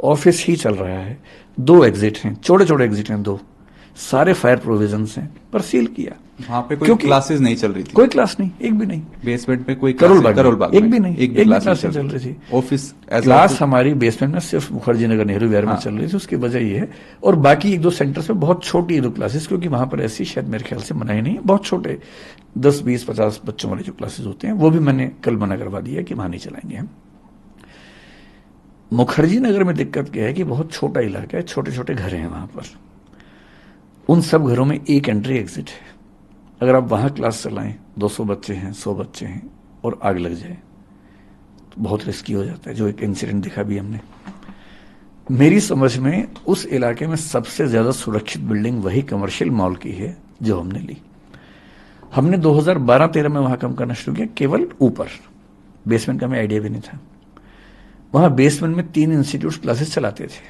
ऑफिस ही चल रहा है, 2 एग्जिट हैं, छोटे छोटे एग्जिट हैं 2, सारे फायर प्रोविजंस हैं, पर सील किया। वहां पे कोई क्लासेस नहीं चल रही थी, कोई क्लास नहीं, एक भी नहीं। बेसमेंट में कोई करोल बाग एक भी नहीं, एक भी क्लास नहीं चल रही थी। ऑफिस क्लास हमारी बेसमेंट में सिर्फ मुखर्जी नगर नेहरू विहार में चल रही थी। उसकी वजह ये है, और बाकी एक दो सेंटर्स में बहुत छोटी 1-2 क्लासेस, क्योंकि वहां पर ऐसी शायद मेरे ख्याल से मनाही नहीं है, बहुत छोटे 10, 20, 50 बच्चों वाले जो क्लासेस होते हैं, वो भी मैंने कल मना करवा दिया कि वहां नहीं चलाएंगे हम। मुखर्जी नगर में दिक्कत क्या है कि बहुत छोटा इलाका है, छोटे छोटे घर हैं वहां पर, उन सब घरों में एक एंट्री एग्जिट है। अगर आप वहां क्लास चलाएं, 200 बच्चे हैं, 100 बच्चे हैं, और आग लग जाए तो बहुत रिस्की हो जाता है, जो एक इंसिडेंट दिखा भी हमने। मेरी समझ में उस इलाके में सबसे ज्यादा सुरक्षित बिल्डिंग वही कमर्शियल मॉल की है जो हमने ली। हमने 2012-13 में वहां काम करना शुरू किया, केवल ऊपर, बेसमेंट का हमें आइडिया भी नहीं था। वहां बेसमेंट में 3 इंस्टीट्यूट क्लासेस चलाते थे,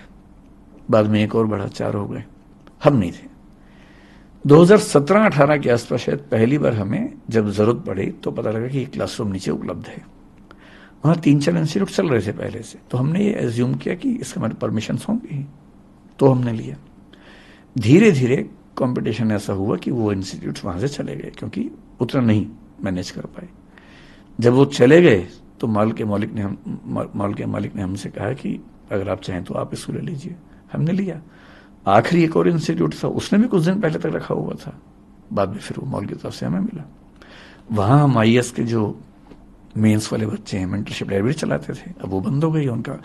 बाद में एक और बढ़ा, 4 हो गए, हम नहीं थे। 2017-18 के आसपास शायद पहली बार हमें जब जरूरत पड़ी तो पता लगा कि एक क्लासरूम नीचे उपलब्ध है। वहां 3-4 इंस्टीट्यूट चल रहे थे पहले से, तो हमने ये एज्यूम किया कि इसके हमारे परमिशन होंगी, तो हमने लिया। धीरे धीरे कंपटीशन ऐसा हुआ कि वो इंस्टीट्यूट वहां से चले गए, क्योंकि उतना नहीं मैनेज कर पाए। जब वो चले गए तो मॉल के मालिक ने हमसे कहा कि अगर आप चाहें तो आप इसको ले लीजिए। हमने लिया। आखिरी एक और इंस्टीट्यूट था, उसने भी कुछ दिन पहले तक रखा हुआ था, बाद में फिर वो मॉल की तरफ से हमें मिला। वहां हम आईएएस के जो मेंस वाले बच्चे हैं, मेंटरशिप लाइब्रेरी चलाते थे, अब वो बंद हो गई, उनका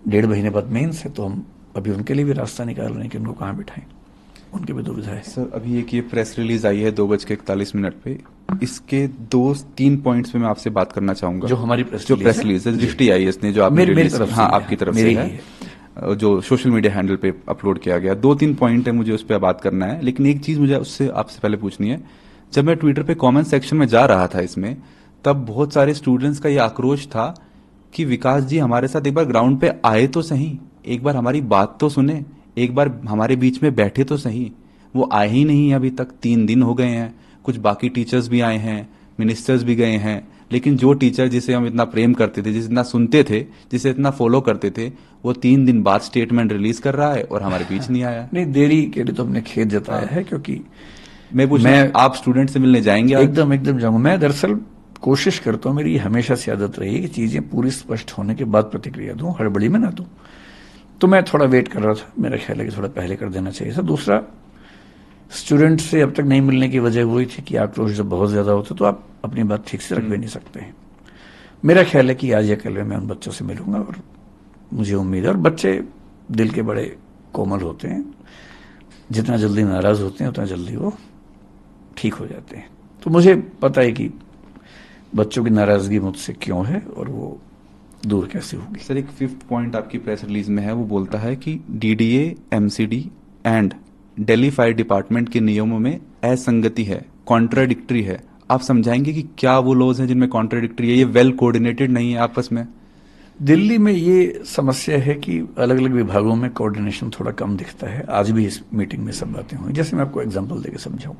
1.5 महीने बाद मेंस है, तो हम अभी उनके लिए भी रास्ता निकाल रहे हैं कि उनको कहाँ बिठाएं, उनकी भी दुविधा है। सर अभी एक ये प्रेस रिलीज आई है 2:41 पे, इसके 2-3 पॉइंट्स पे मैं आपसे बात करना चाहूंगा। जो हमारी प्रेस रिलीज है, दृष्टि आईएएस ने जो आपकी तरफ, हाँ आपकी तरफ से है, जो सोशल मीडिया हैंडल पे अपलोड किया गया। 2-3 पॉइंट है, मुझे उस पर बात करना है, लेकिन एक चीज मुझे उससे आपसे पहले पूछनी है। जब मैं ट्विटर पे कमेंट सेक्शन में जा रहा था इसमें, तब बहुत सारे स्टूडेंट्स का ये आक्रोश था कि विकास जी हमारे साथ एक बार ग्राउंड पे आए तो सही, एक बार हमारी बात तो सुने, एक बार हमारे बीच में बैठे तो सही। वो आए ही नहीं अभी तक, 3 दिन हो गए हैं। कुछ बाकी टीचर्स भी आए हैं, मिनिस्टर्स भी गए हैं, लेकिन जो टीचर जिसे हम इतना प्रेम करते थे, जिसे इतना सुनते थे, जिसे इतना फॉलो करते थे, वो 3 दिन बाद स्टेटमेंट रिलीज कर रहा है और हमारे बीच नहीं आया। नहीं, देरी के लिए तो हमने खेद जताया है, क्योंकि मैं आप स्टूडेंट से मिलने जाएंगे? एकदम जाऊंगा। मैं दरअसल कोशिश करता हूँ, मेरी हमेशा से आदत रही कि चीजें पूरी स्पष्ट होने के बाद प्रतिक्रिया दूं, हड़बड़ी में ना दूं। तो मैं थोड़ा वेट कर रहा था, मेरा ख्याल है कि थोड़ा पहले कर देना चाहिए था। दूसरा, स्टूडेंट से अब तक नहीं मिलने की वजह वही थी कि आक्रोश जब बहुत ज्यादा होता तो आप अपनी बात ठीक से रख भी नहीं सकते हैं। मेरा ख्याल है कि आज या कल में मैं उन बच्चों से मिलूंगा, और मुझे उम्मीद है, और बच्चे दिल के बड़े कोमल होते हैं, जितना जल्दी नाराज होते हैं उतना जल्दी वो ठीक हो जाते हैं। तो मुझे पता है कि बच्चों की नाराजगी मुझसे क्यों है और वो दूर कैसे होगी। सर एक 5th पॉइंट आपकी प्रेस रिलीज में है, वो बोलता है कि DDA, MCD and Delhi fire department के नियमों में असंगति है, कॉन्ट्राडिक्टरी है। आप समझाएंगे कि क्या वो लॉज हैं जिनमें कॉन्ट्राडिक्टरी है, ये वेल कोऑर्डिनेटेड नहीं है आपस में? दिल्ली में ये समस्या है कि अलग अलग विभागों में कोऑर्डिनेशन थोड़ा कम दिखता है। आज भी इस मीटिंग में सब बातें हुई। जैसे मैं आपको एग्जांपल देके समझाऊं,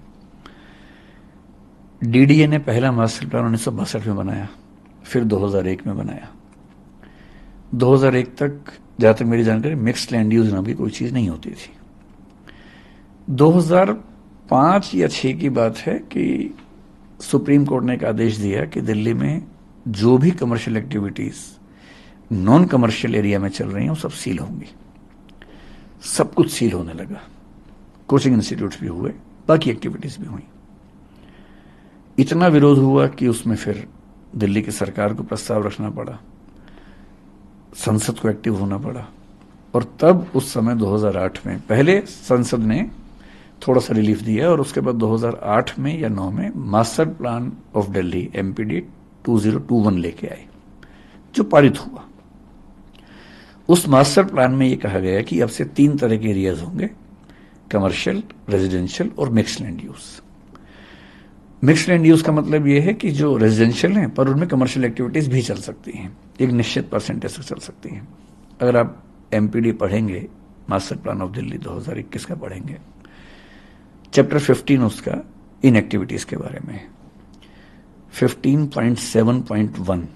डीडीए ने पहला मास्टर प्लान 1962 में बनाया, फिर 2001 में बनाया। 2001 तक, जहां तक मेरी जानकारी, मिक्स्ड लैंड यूज नाम की कोई चीज नहीं होती थी। 2005 या 6 की बात है कि सुप्रीम कोर्ट ने एक आदेश दिया कि दिल्ली में जो भी commercial activities non commercial area में चल रही हैं वो सब सील होंगी। सब कुछ सील होने लगा, कोचिंग इंस्टीट्यूट्स भी हुए, बाकी एक्टिविटीज भी हुई। इतना विरोध हुआ कि उसमें फिर दिल्ली की सरकार को प्रस्ताव रखना पड़ा, संसद को एक्टिव होना पड़ा, और तब उस समय 2008 में पहले संसद ने थोड़ा सा रिलीफ दिया, और उसके बाद 2008 में या 9 में master plan of Delhi, MPD 2021 लेके आए, जो पारित हुआ। उस मास्टर प्लान में ये कहा गया कि अब से 3 तरह के एरियाज होंगे, कमर्शियल, रेजिडेंशियल और mixed land use. Mixed land use का मतलब ये है कि जो रेजिडेंशियल हैं पर उनमें कमर्शियल एक्टिविटीज भी चल सकती हैं, एक निश्चित परसेंटेज तक चल सकती हैं। अगर आप एमपीडी पढ़ेंगे, मास्टर प्लान ऑफ दिल्ली 2021 का पढ़ेंगे, चैप्टर 15 उसका इन एक्टिविटीज के बारे में है। 15.7.1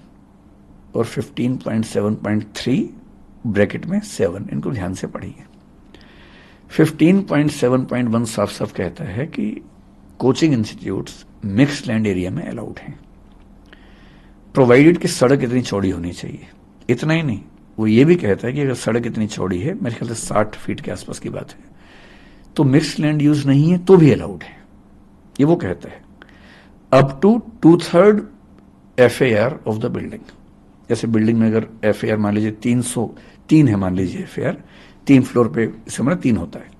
और 15.7.3 ब्रैकेट में 7, इनको ध्यान से पढ़िए। 15.7.1 साफ साफ कहता है कि coaching institutes mixed land area में अलाउड हैं, प्रोवाइडेड कि सड़क इतनी चौड़ी होनी चाहिए। इतना ही नहीं, वो ये भी कहता है कि अगर सड़क इतनी चौड़ी है, मेरे ख्याल से 60 फीट के आसपास की बात है, तो मिक्स्ड लैंड यूज नहीं है तो भी अलाउड है। ये वो कहता है up to 2/3 FAR of the building. जैसे बिल्डिंग में अगर FAR मान लीजिए 303 है, मान लीजिए FAR 3 फ्लोर पे, इससे मतलब 3 होता है,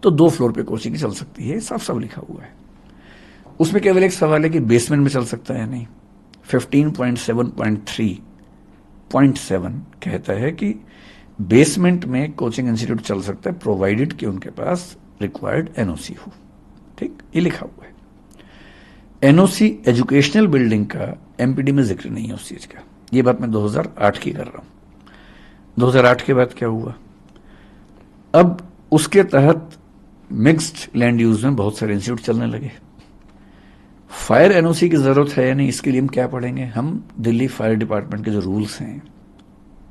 तो 2 फ्लोर पे कोचिंग चल सकती है, साफ साफ लिखा हुआ है। उसमें केवल एक सवाल है कि बेसमेंट में चल सकता है या नहीं। 15.7.3.7 कहता है कि बेसमेंट में कोचिंग इंस्टीट्यूट चल सकता है प्रोवाइडेड कि उनके पास रिक्वायर्ड NOC हो। ठीक, ये लिखा हुआ है। NOC एजुकेशनल बिल्डिंग का एमपीडी में जिक्र नहीं है उस चीज का। ये बात मैं 2008 की कर रहा हूं। 2008 के बाद क्या हुआ, अब उसके तहत मिक्स्ड लैंड यूज में बहुत सारे इंस्टीट्यूट चलने लगे। फायर NOC की जरूरत है या नहीं, इसके लिए हम क्या पढ़ेंगे, हम दिल्ली फायर डिपार्टमेंट के जो रूल्स हैं,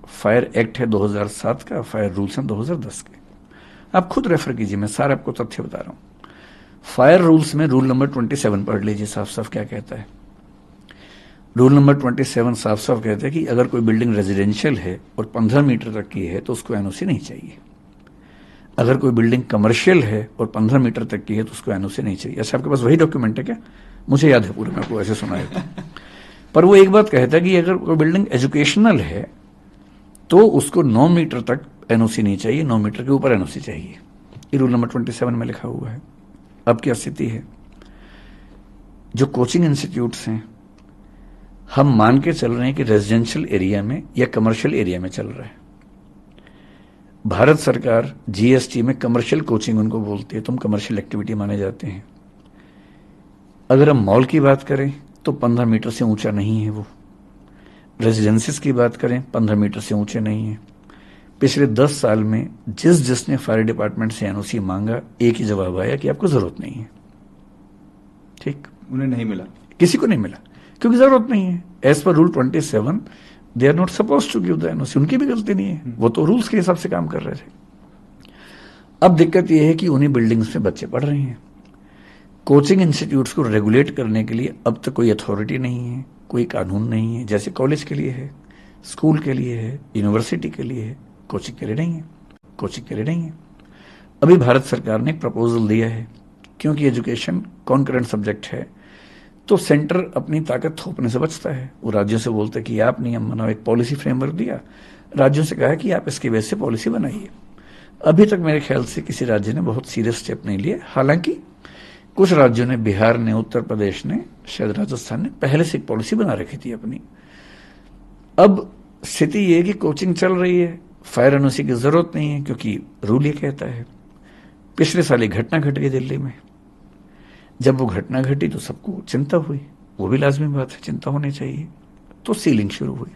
फायर एक्ट है 2007 का, फायर रूल्स हैं 2010 के, आप खुद रेफर कीजिए, मैं सारे आपको तथ्य बता रहा हूं। फायर रूल्स में रूल नंबर 27 पढ़ लीजिए, साफ साफ क्या कहता है। रूल नंबर 27 साफ साफ कहता है कि अगर कोई बिल्डिंग रेजिडेंशियल है और 15 मीटर तक की है तो उसको NOC नहीं चाहिए। अगर कोई बिल्डिंग कमर्शियल है और 15 मीटर तक की है तो उसको NOC नहीं चाहिए। अच्छा, आपके पास वही डॉक्यूमेंट है क्या? मुझे याद है पूरा, मैं आपको ऐसे सुनाया था। पर वो एक बात कहता है कि अगर कोई बिल्डिंग एजुकेशनल है तो उसको 9 मीटर तक NOC नहीं चाहिए, 9 मीटर के ऊपर NOC चाहिए। ये रूल नंबर 27 में लिखा हुआ है। अब क्या स्थिति है, जो कोचिंग इंस्टीट्यूट्स हैं, हम मान के चल रहे हैं कि रेजिडेंशियल एरिया में या कमर्शियल एरिया में चल रहा है। भारत सरकार GST में कमर्शियल कोचिंग उनको बोलती है, तो हम कमर्शियल एक्टिविटी माने जाते हैं। अगर हम मॉल की बात करें तो 15 मीटर से ऊंचा नहीं है वो। रेजिडेंसीज की बात करें 15 मीटर से ऊंचे नहीं है। पिछले 10 साल में जिसने फायर डिपार्टमेंट से NOC मांगा, एक ही जवाब आया कि आपको जरूरत नहीं है। ठीक, उन्हें नहीं मिला, किसी को नहीं मिला क्योंकि जरूरत नहीं है। As per rule 27 they are not suppose to give the NOC। उनकी भी गलती नहीं है, वो तो रूल्स के हिसाब से काम कर रहे थे। अब दिक्कत यह है कि उन्हीं बिल्डिंग्स में बच्चे पढ़ रहे हैं। कोचिंग इंस्टीट्यूट्स को रेगुलेट करने के लिए अब तक कोई अथॉरिटी नहीं है, कोई कानून नहीं है। जैसे कॉलेज के लिए है, स्कूल के लिए है, यूनिवर्सिटी के लिए है, कोचिंग के लिए नहीं है। कोचिंग के लिए नहीं है। अभी भारत सरकार ने एक प्रपोजल दिया है, क्योंकि एजुकेशन कॉन्करेंट सब्जेक्ट है तो सेंटर अपनी ताकत थोपने से बचता है। वो राज्यों से बोलते कि आप नियम बनाओ, एक पॉलिसी फ्रेमवर्क दिया, राज्यों से कहा कि आप इसके बेस से पॉलिसी बनाइए। अभी तक मेरे ख्याल से किसी राज्य ने बहुत सीरियस स्टेप नहीं लिए। हालांकि कुछ राज्यों ने, बिहार ने, उत्तर प्रदेश ने, शायद राजस्थान ने पहले से एक पॉलिसी बना रखी थी अपनी। अब स्थिति ये कि कोचिंग चल रही है, फायर NOC की जरूरत नहीं है क्योंकि रूल ये कहता है। पिछले साल एक घटना घट गई दिल्ली में। जब वो घटना घटी तो सबको चिंता हुई, वो भी लाजमी बात है, चिंता होनी चाहिए। तो सीलिंग शुरू हुई,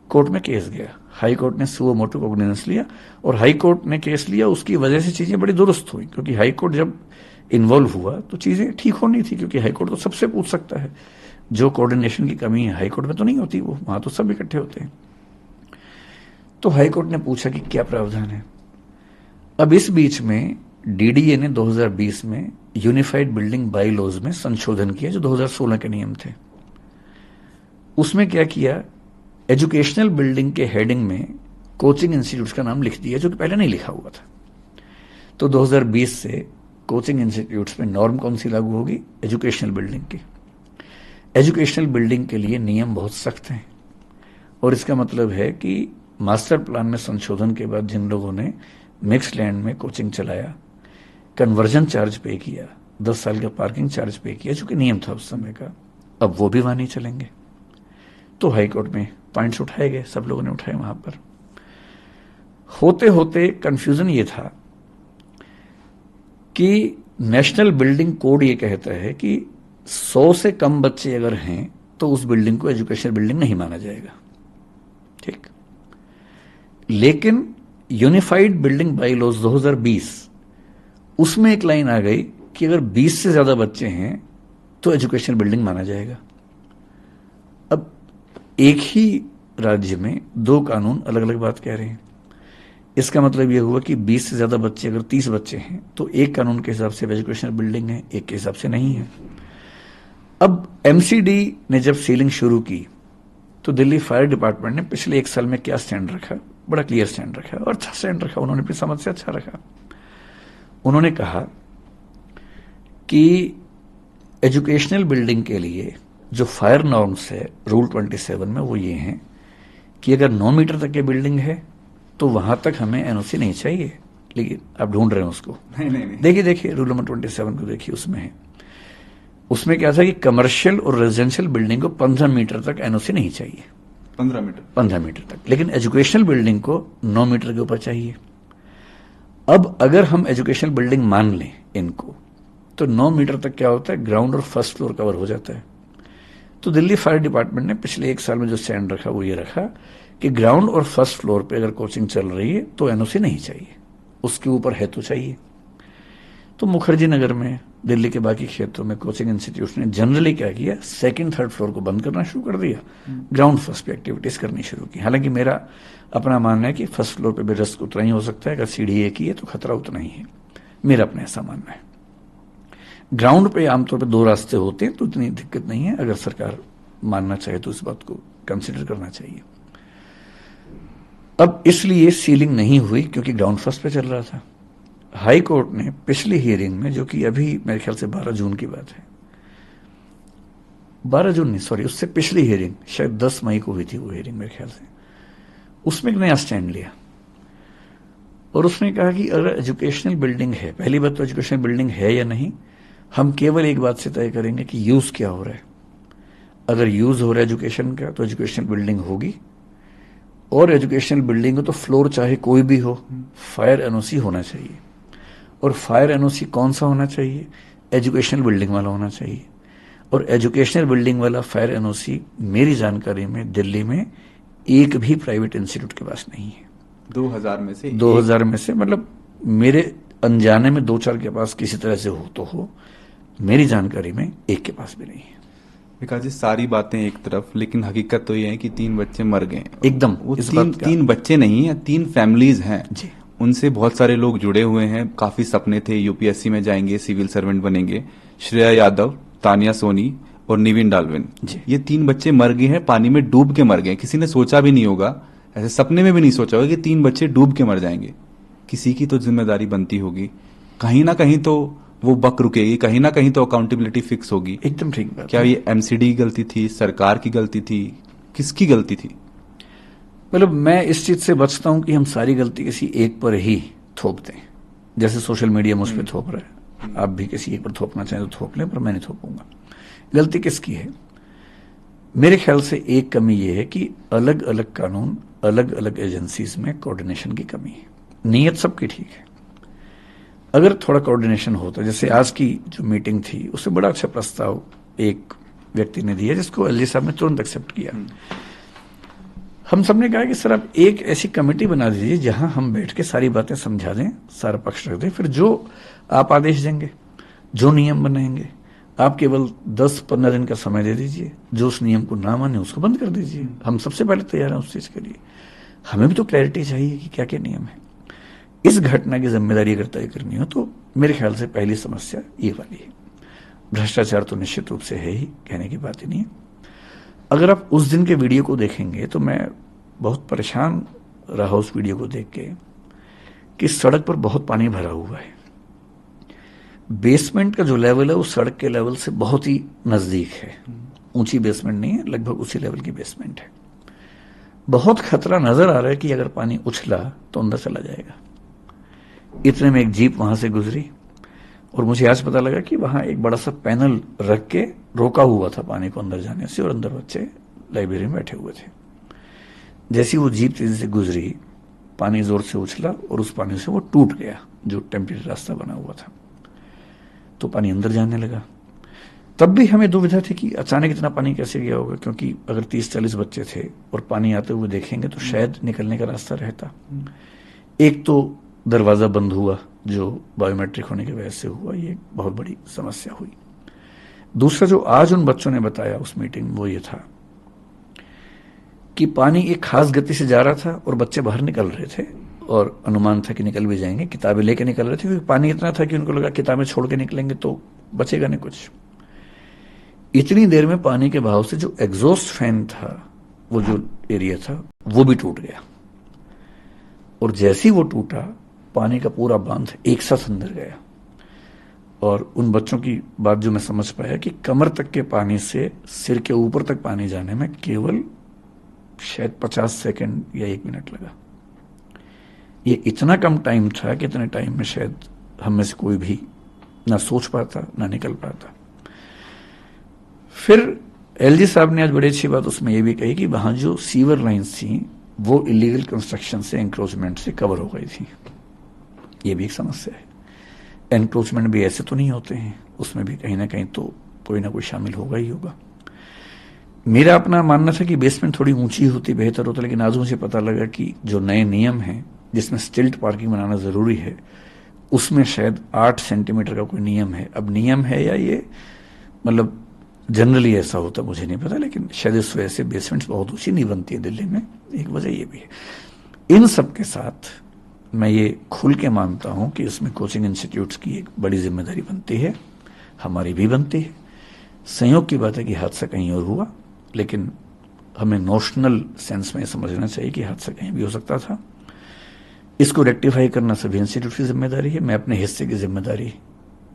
कोर्ट में केस गया, हाई कोर्ट ने सुओ मोटो कॉग्निजेंस लिया और हाई कोर्ट ने केस लिया। उसकी वजह से चीजें बड़ी दुरुस्त हुई, क्योंकि हाई कोर्ट जब इन्वॉल्व हुआ तो चीजें ठीक होनी थी, क्योंकि हाई कोर्ट तो सबसे पूछ सकता है। जो कोऑर्डिनेशन की कमी है हाई कोर्ट में तो नहीं होती, वो वहां तो सब इकट्ठे होते हैं। तो हाई कोर्ट ने पूछा कि क्या प्रावधान है। अब इस बीच में DDA ने 2020 में यूनिफाइड बिल्डिंग बाई लॉज में संशोधन किया, जो 2016 के नियम थे। उसमें क्या किया, एजुकेशनल बिल्डिंग के हेडिंग में कोचिंग इंस्टीट्यूट का नाम लिख दिया, जो कि पहले नहीं लिखा हुआ था। तो 2020 से कोचिंग इंस्टीट्यूट्स में नॉर्म कौन सी लागू होगी, एजुकेशनल बिल्डिंग की। एजुकेशनल बिल्डिंग के लिए नियम बहुत सख्त हैं और इसका मतलब है कि मास्टर प्लान में संशोधन के बाद जिन लोगों ने मिक्स लैंड में कोचिंग चलाया, कन्वर्जन चार्ज पे किया, 10 साल का पार्किंग चार्ज पे किया, जो कि नियम था उस समय का, अब वो भी वहां नहीं चलेंगे। तो हाईकोर्ट में पॉइंट्स उठाए गए, सब लोगों ने उठाए। वहां पर होते होते कंफ्यूजन ये था कि नेशनल बिल्डिंग कोड ये कहता है कि 100 से कम बच्चे अगर हैं तो उस बिल्डिंग को एजुकेशनल बिल्डिंग नहीं माना जाएगा, ठीक। लेकिन यूनिफाइड बिल्डिंग बाईलॉज 2020 उसमें एक लाइन आ गई कि अगर 20 से ज्यादा बच्चे हैं तो एजुकेशनल बिल्डिंग माना जाएगा। अब एक ही राज्य में दो कानून अलग अलग बात कह रहे हैं। इसका मतलब यह हुआ कि 20 से ज्यादा बच्चे, अगर 30 बच्चे हैं तो एक कानून के हिसाब से एजुकेशनल बिल्डिंग है, एक के हिसाब से नहीं है। अब एमसीडी ने जब सीलिंग शुरू की तो दिल्ली फायर डिपार्टमेंट ने पिछले 1 साल में क्या स्टैंड रखा, बड़ा क्लियर स्टैंड रखा और अच्छा स्टैंड रखा। उन्होंने अपनी समझ से अच्छा रखा। उन्होंने कहा कि एजुकेशनल बिल्डिंग के लिए जो फायर नॉर्म्स है रूल 27 में, वो ये हैं कि अगर 9 मीटर तक की बिल्डिंग है तो वहां तक हमें एनओसी नहीं चाहिए। लेकिन आप ढूंढ रहे हैं उसको, नहीं। देखिए रूल नंबर 27 को देखिए, उसमें है, उसमें क्या था कि कमर्शियल और रेजिडेंशियल बिल्डिंग को 15 मीटर तक एनओसी नहीं चाहिए। 15 मीटर तक। लेकिन एजुकेशनल बिल्डिंग को 9 मीटर के ऊपर चाहिए। अब अगर हम एजुकेशनल बिल्डिंग मान लें इनको, तो 9 मीटर तक क्या होता है, ग्राउंड और फर्स्ट फ्लोर कवर हो जाता है। तो दिल्ली फायर डिपार्टमेंट ने पिछले 1 साल में जो स्टैंड रखा वो ये रखा कि ग्राउंड और फर्स्ट फ्लोर पे अगर कोचिंग चल रही है तो एनओसी नहीं चाहिए, उसके ऊपर है तो चाहिए। तो मुखर्जी नगर में, दिल्ली के बाकी क्षेत्रों में कोचिंग इंस्टीट्यूट ने जनरली क्या किया, 2nd 3rd फ्लोर को बंद करना शुरू कर दिया, ग्राउंड फर्स्ट पे एक्टिविटीज करनी शुरू की। हालांकि मेरा अपना मानना है कि फर्स्ट फ्लोर पे भी रिस्क उतना ही हो सकता है, अगर सीढ़ी एक ही है तो खतरा उतना ही है, मेरा अपना ऐसा मानना है। ग्राउंड पे आमतौर पे 2 रास्ते होते हैं तो इतनी दिक्कत नहीं है, अगर सरकार मानना चाहे तो इस बात को कंसिडर करना चाहिए। अब इसलिए सीलिंग नहीं हुई क्योंकि ग्राउंड फर्स्ट पे चल रहा था। हाई कोर्ट ने पिछली हियरिंग में, जो कि अभी मेरे ख्याल से 12 जून की बात है, 12 जून नहीं सॉरी, उससे पिछली हियरिंग शायद 10 मई को हुई थी वो हियरिंग मेरे ख्याल से, उसमें एक नया स्टैंड लिया और उसने कहा कि अगर एजुकेशनल बिल्डिंग है, पहली बात तो एजुकेशनल बिल्डिंग है या नहीं, हम केवल एक बात से तय करेंगे कि यूज क्या हो रहा है। अगर यूज हो रहा है एजुकेशन का तो एजुकेशनल बिल्डिंग होगी, और एजुकेशनल बिल्डिंग हो तो फ्लोर चाहे कोई भी हो, फायर एनओसी होना चाहिए। और फायर एनओसी कौन सा होना चाहिए, एजुकेशनल बिल्डिंग वाला होना चाहिए। और एजुकेशनल बिल्डिंग वाला फायर एनओसी मेरी जानकारी में दिल्ली में एक भी प्राइवेट इंस्टीट्यूट के पास नहीं है। 2000 में से 2000 में से, मतलब मेरे अनजाने में 2-4 के पास किसी तरह से हो तो हो, मेरी जानकारी में एक के पास भी नहीं है। विकास जी, सारी बातें एक तरफ, लेकिन हकीकत तो ये है कि 3 बच्चे मर गए एकदम। वो 3 बच्चे नहीं है, 3 फैमिलीज हैं जी। उनसे बहुत सारे लोग जुड़े हुए हैं, काफी सपने थे, यूपीएससी में जाएंगे, सिविल सर्वेंट बनेंगे। श्रेया यादव, तानिया सोनी और निविन डालविन, ये 3 बच्चे मर गए हैं, पानी में डूब के मर गए। किसी ने सोचा भी नहीं होगा, ऐसे सपने में भी नहीं सोचा होगा कि 3 बच्चे डूब के मर जाएंगे। किसी की तो जिम्मेदारी बनती होगी, कहीं ना कहीं तो वो बक रुकेगी, कहीं ना कहीं तो अकाउंटेबिलिटी फिक्स होगी। एकदम ठीक बात। क्या ये एमसीडी की गलती थी, सरकार की गलती थी, किसकी गलती थी? मतलब मैं इस चीज से बचता हूं कि हम सारी गलती किसी एक पर ही थोप दें, जैसे सोशल मीडिया मुझ पर थोप रहा है। आप भी किसी एक पर थोपना चाहें तो थोप लें, पर मैं नहीं थोपूंगा। गलती किसकी है? मेरे ख्याल से एक कमी यह है कि अलग अलग कानून, अलग अलग एजेंसीज में कोऑर्डिनेशन की कमी है। नीयत सबकी ठीक है, अगर थोड़ा कोऑर्डिनेशन होता, जैसे आज की जो मीटिंग थी उससे बड़ा अच्छा प्रस्ताव एक व्यक्ति ने दिया जिसको एलजी साहब ने तुरंत एक्सेप्ट किया। हम सबने कहा कि सर आप एक ऐसी कमेटी बना दीजिए जहां हम बैठ के सारी बातें समझा दें, सारा पक्ष रख दें, फिर जो आप आदेश देंगे, जो नियम बनाएंगे, आप केवल 10-15 दिन का समय दे दीजिए, जो उस नियम को ना माने उसको बंद कर दीजिए। हम सबसे पहले तैयार हैं उस चीज के लिए। हमें भी तो क्लैरिटी चाहिए कि क्या क्या नियम है। इस घटना की जिम्मेदारी अगर तय करनी हो तो मेरे ख्याल से पहली समस्या ये वाली है। भ्रष्टाचार तो निश्चित रूप से है ही, कहने की बात ही नहीं है। अगर आप उस दिन के वीडियो को देखेंगे तो मैं बहुत परेशान रहा उस वीडियो को देख के कि सड़क पर बहुत पानी भरा हुआ है। बेसमेंट का जो लेवल है वो सड़क के लेवल से बहुत ही नजदीक है, ऊंची बेसमेंट नहीं है, लगभग उसी लेवल की बेसमेंट है। बहुत खतरा नजर आ रहा है कि अगर पानी उछला तो अंदर चला जाएगा। इतने में एक जीप वहां से गुजरी, और मुझे आज पता लगा कि वहां एक बड़ा सा पैनल रख के रोका हुआ था पानी को अंदर जाने से, और अंदर बच्चे लाइब्रेरी में बैठे हुए थे। जैसी वो जीप तेजी से गुजरी, पानी जोर से उछला और उस पानी से वो टूट गया जो टेम्परेरी रास्ता बना हुआ था, तो पानी अंदर जाने लगा। तब भी हमें दुविधा थी कि अचानक इतना पानी कैसे गया होगा, क्योंकि अगर 30-40 बच्चे थे और पानी आते हुए देखेंगे तो शायद निकलने का रास्ता रहता। एक तो दरवाजा बंद हुआ जो बायोमेट्रिक होने की वजह से हुआ, ये बहुत बड़ी समस्या हुई। दूसरा जो आज उन बच्चों ने बताया उस मीटिंग में, वो ये था कि पानी एक खास गति से जा रहा था और बच्चे बाहर निकल रहे थे, और अनुमान था कि निकल भी जाएंगे, किताबें लेके निकल रहे थे, क्योंकि पानी इतना था कि उनको लगा किताबें छोड़ के निकलेंगे तो बचेगा नहीं कुछ। इतनी देर में पानी के बहाव से जो एग्जॉस्ट फैन था, वो जो एरिया था, वो भी टूट गया, और जैसे ही वो टूटा पानी का पूरा बांध एक साथ अंदर गया। और उन बच्चों की बात जो मैं समझ पाया कि कमर तक के पानी से सिर के ऊपर तक पानी जाने में केवल शायद 50 सेकंड या 1 मिनट लगा। ये इतना कम टाइम था कि इतने टाइम में शायद हम में से कोई भी ना सोच पाता ना निकल पाता। फिर एलजी साहब ने आज बड़ी अच्छी बात उसमें यह भी कही कि वहां जो सीवर लाइन्स थी वो इलीगल कंस्ट्रक्शन से, एंक्रोचमेंट से कवर हो गई थी। ये भी एक समस्या है। एंक्रोचमेंट भी ऐसे तो नहीं होते हैं, उसमें भी कहीं ना कहीं तो कोई ना कोई शामिल होगा ही होगा। मेरा अपना मानना था कि बेसमेंट थोड़ी ऊंची होती बेहतर होता, लेकिन आज मुझे पता लगा कि जो नए नियम हैं जिसमें स्टिल्ट पार्किंग बनाना जरूरी है, उसमें शायद 8 सेंटीमीटर का कोई नियम है। अब नियम है या ये मतलब जनरली ऐसा होता मुझे नहीं पता, लेकिन शायद इस वजह से बेसमेंट्स बहुत ऊंची नहीं बनती है दिल्ली में, एक वजह ये भी है। इन सब के साथ मैं ये खुल के मानता हूं कि इसमें कोचिंग इंस्टीट्यूट्स की एक बड़ी जिम्मेदारी बनती है, हमारी भी बनती है। संयोग की बात है कि हादसा कहीं और हुआ, लेकिन हमें नोशनल सेंस में समझना चाहिए कि हादसा कहीं भी हो सकता था। इसको रेक्टिफाई करना सभी इंस्टीट्यूट की जिम्मेदारी है। मैं अपने हिस्से की जिम्मेदारी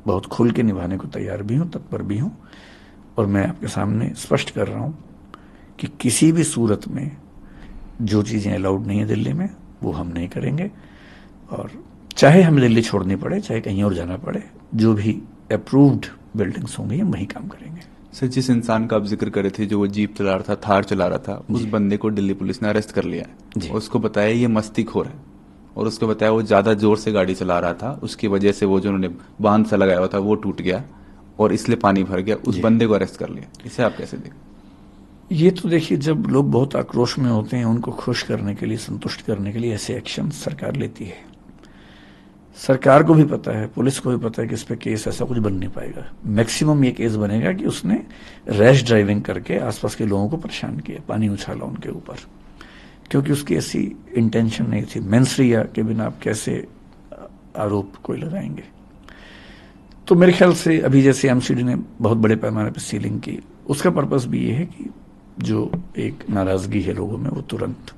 बहुत खुल के निभाने को तैयार भी हूं, तत्पर भी हूं, और मैं आपके सामने स्पष्ट कर रहा हूं कि किसी भी सूरत में जो चीजें अलाउड नहीं है दिल्ली में वो हम नहीं करेंगे, और चाहे हमें दिल्ली छोड़नी पड़े, चाहे कहीं और जाना पड़े, जो भी अप्रूव्ड बिल्डिंग्स होंगी हम वहीं काम करेंगे। सर, जिस इंसान का आप जिक्र कर रहे थे जो वो जीप चला रहा था, थार चला रहा था, उस बंदे को दिल्ली पुलिस ने अरेस्ट कर लिया है। उसको बताया ये मस्तीखोर है, और उसको बताया वो ज्यादा जोर से गाड़ी चला रहा था, उसकी वजह से वो जो उन्होंने बांध सा लगाया हुआ था वो टूट गया और इसलिए पानी भर गया। उस बंदे को अरेस्ट कर लिया। इसे आप कैसे देखें? ये तो देखिए, जब लोग बहुत आक्रोश में होते हैं उनको खुश करने के लिए, संतुष्ट करने के लिए ऐसे एक्शन सरकार लेती है। सरकार को भी पता है, पुलिस को भी पता है कि इस पे केस ऐसा कुछ बन नहीं पाएगा। मैक्सिमम ये केस बनेगा कि उसने रैश ड्राइविंग करके आसपास के लोगों को परेशान किया, पानी उछाला उनके ऊपर, क्योंकि उसकी ऐसी इंटेंशन नहीं थी। मेंसरिया के बिना आप कैसे आरोप कोई लगाएंगे? तो मेरे ख्याल से अभी जैसे एमसीडी ने बहुत बड़े पैमाने पर सीलिंग की, उसका पर्पस भी ये है कि जो एक नाराजगी है लोगों में वो तुरंत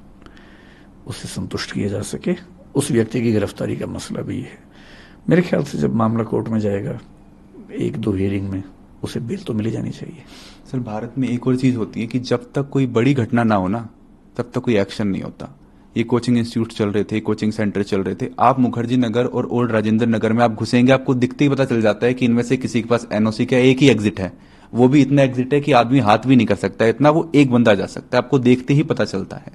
उससे संतुष्ट किया जा सके। उस व्यक्ति की गिरफ्तारी का मसला भी है। मेरे ख्याल से जब मामला कोर्ट में जाएगा 1-2 हियरिंग में उसे बेल तो मिली जानी चाहिए। सर, भारत में एक और चीज होती है कि जब तक कोई बड़ी घटना ना हो ना, तब तक कोई एक्शन नहीं होता। ये कोचिंग इंस्टीट्यूट चल रहे थे, कोचिंग सेंटर चल रहे थे। आप मुखर्जी नगर और ओल्ड राजेंद्र नगर में आप घुसेंगे, आपको दिखते ही पता चल जाता है कि इनमें से किसी के पास एनओसी का एक ही एग्जिट है, वो भी इतना एग्जिट है कि आदमी हाथ भी नहीं कर सकता, इतना वो एक बंदा जा सकता है। आपको देखते ही पता चलता है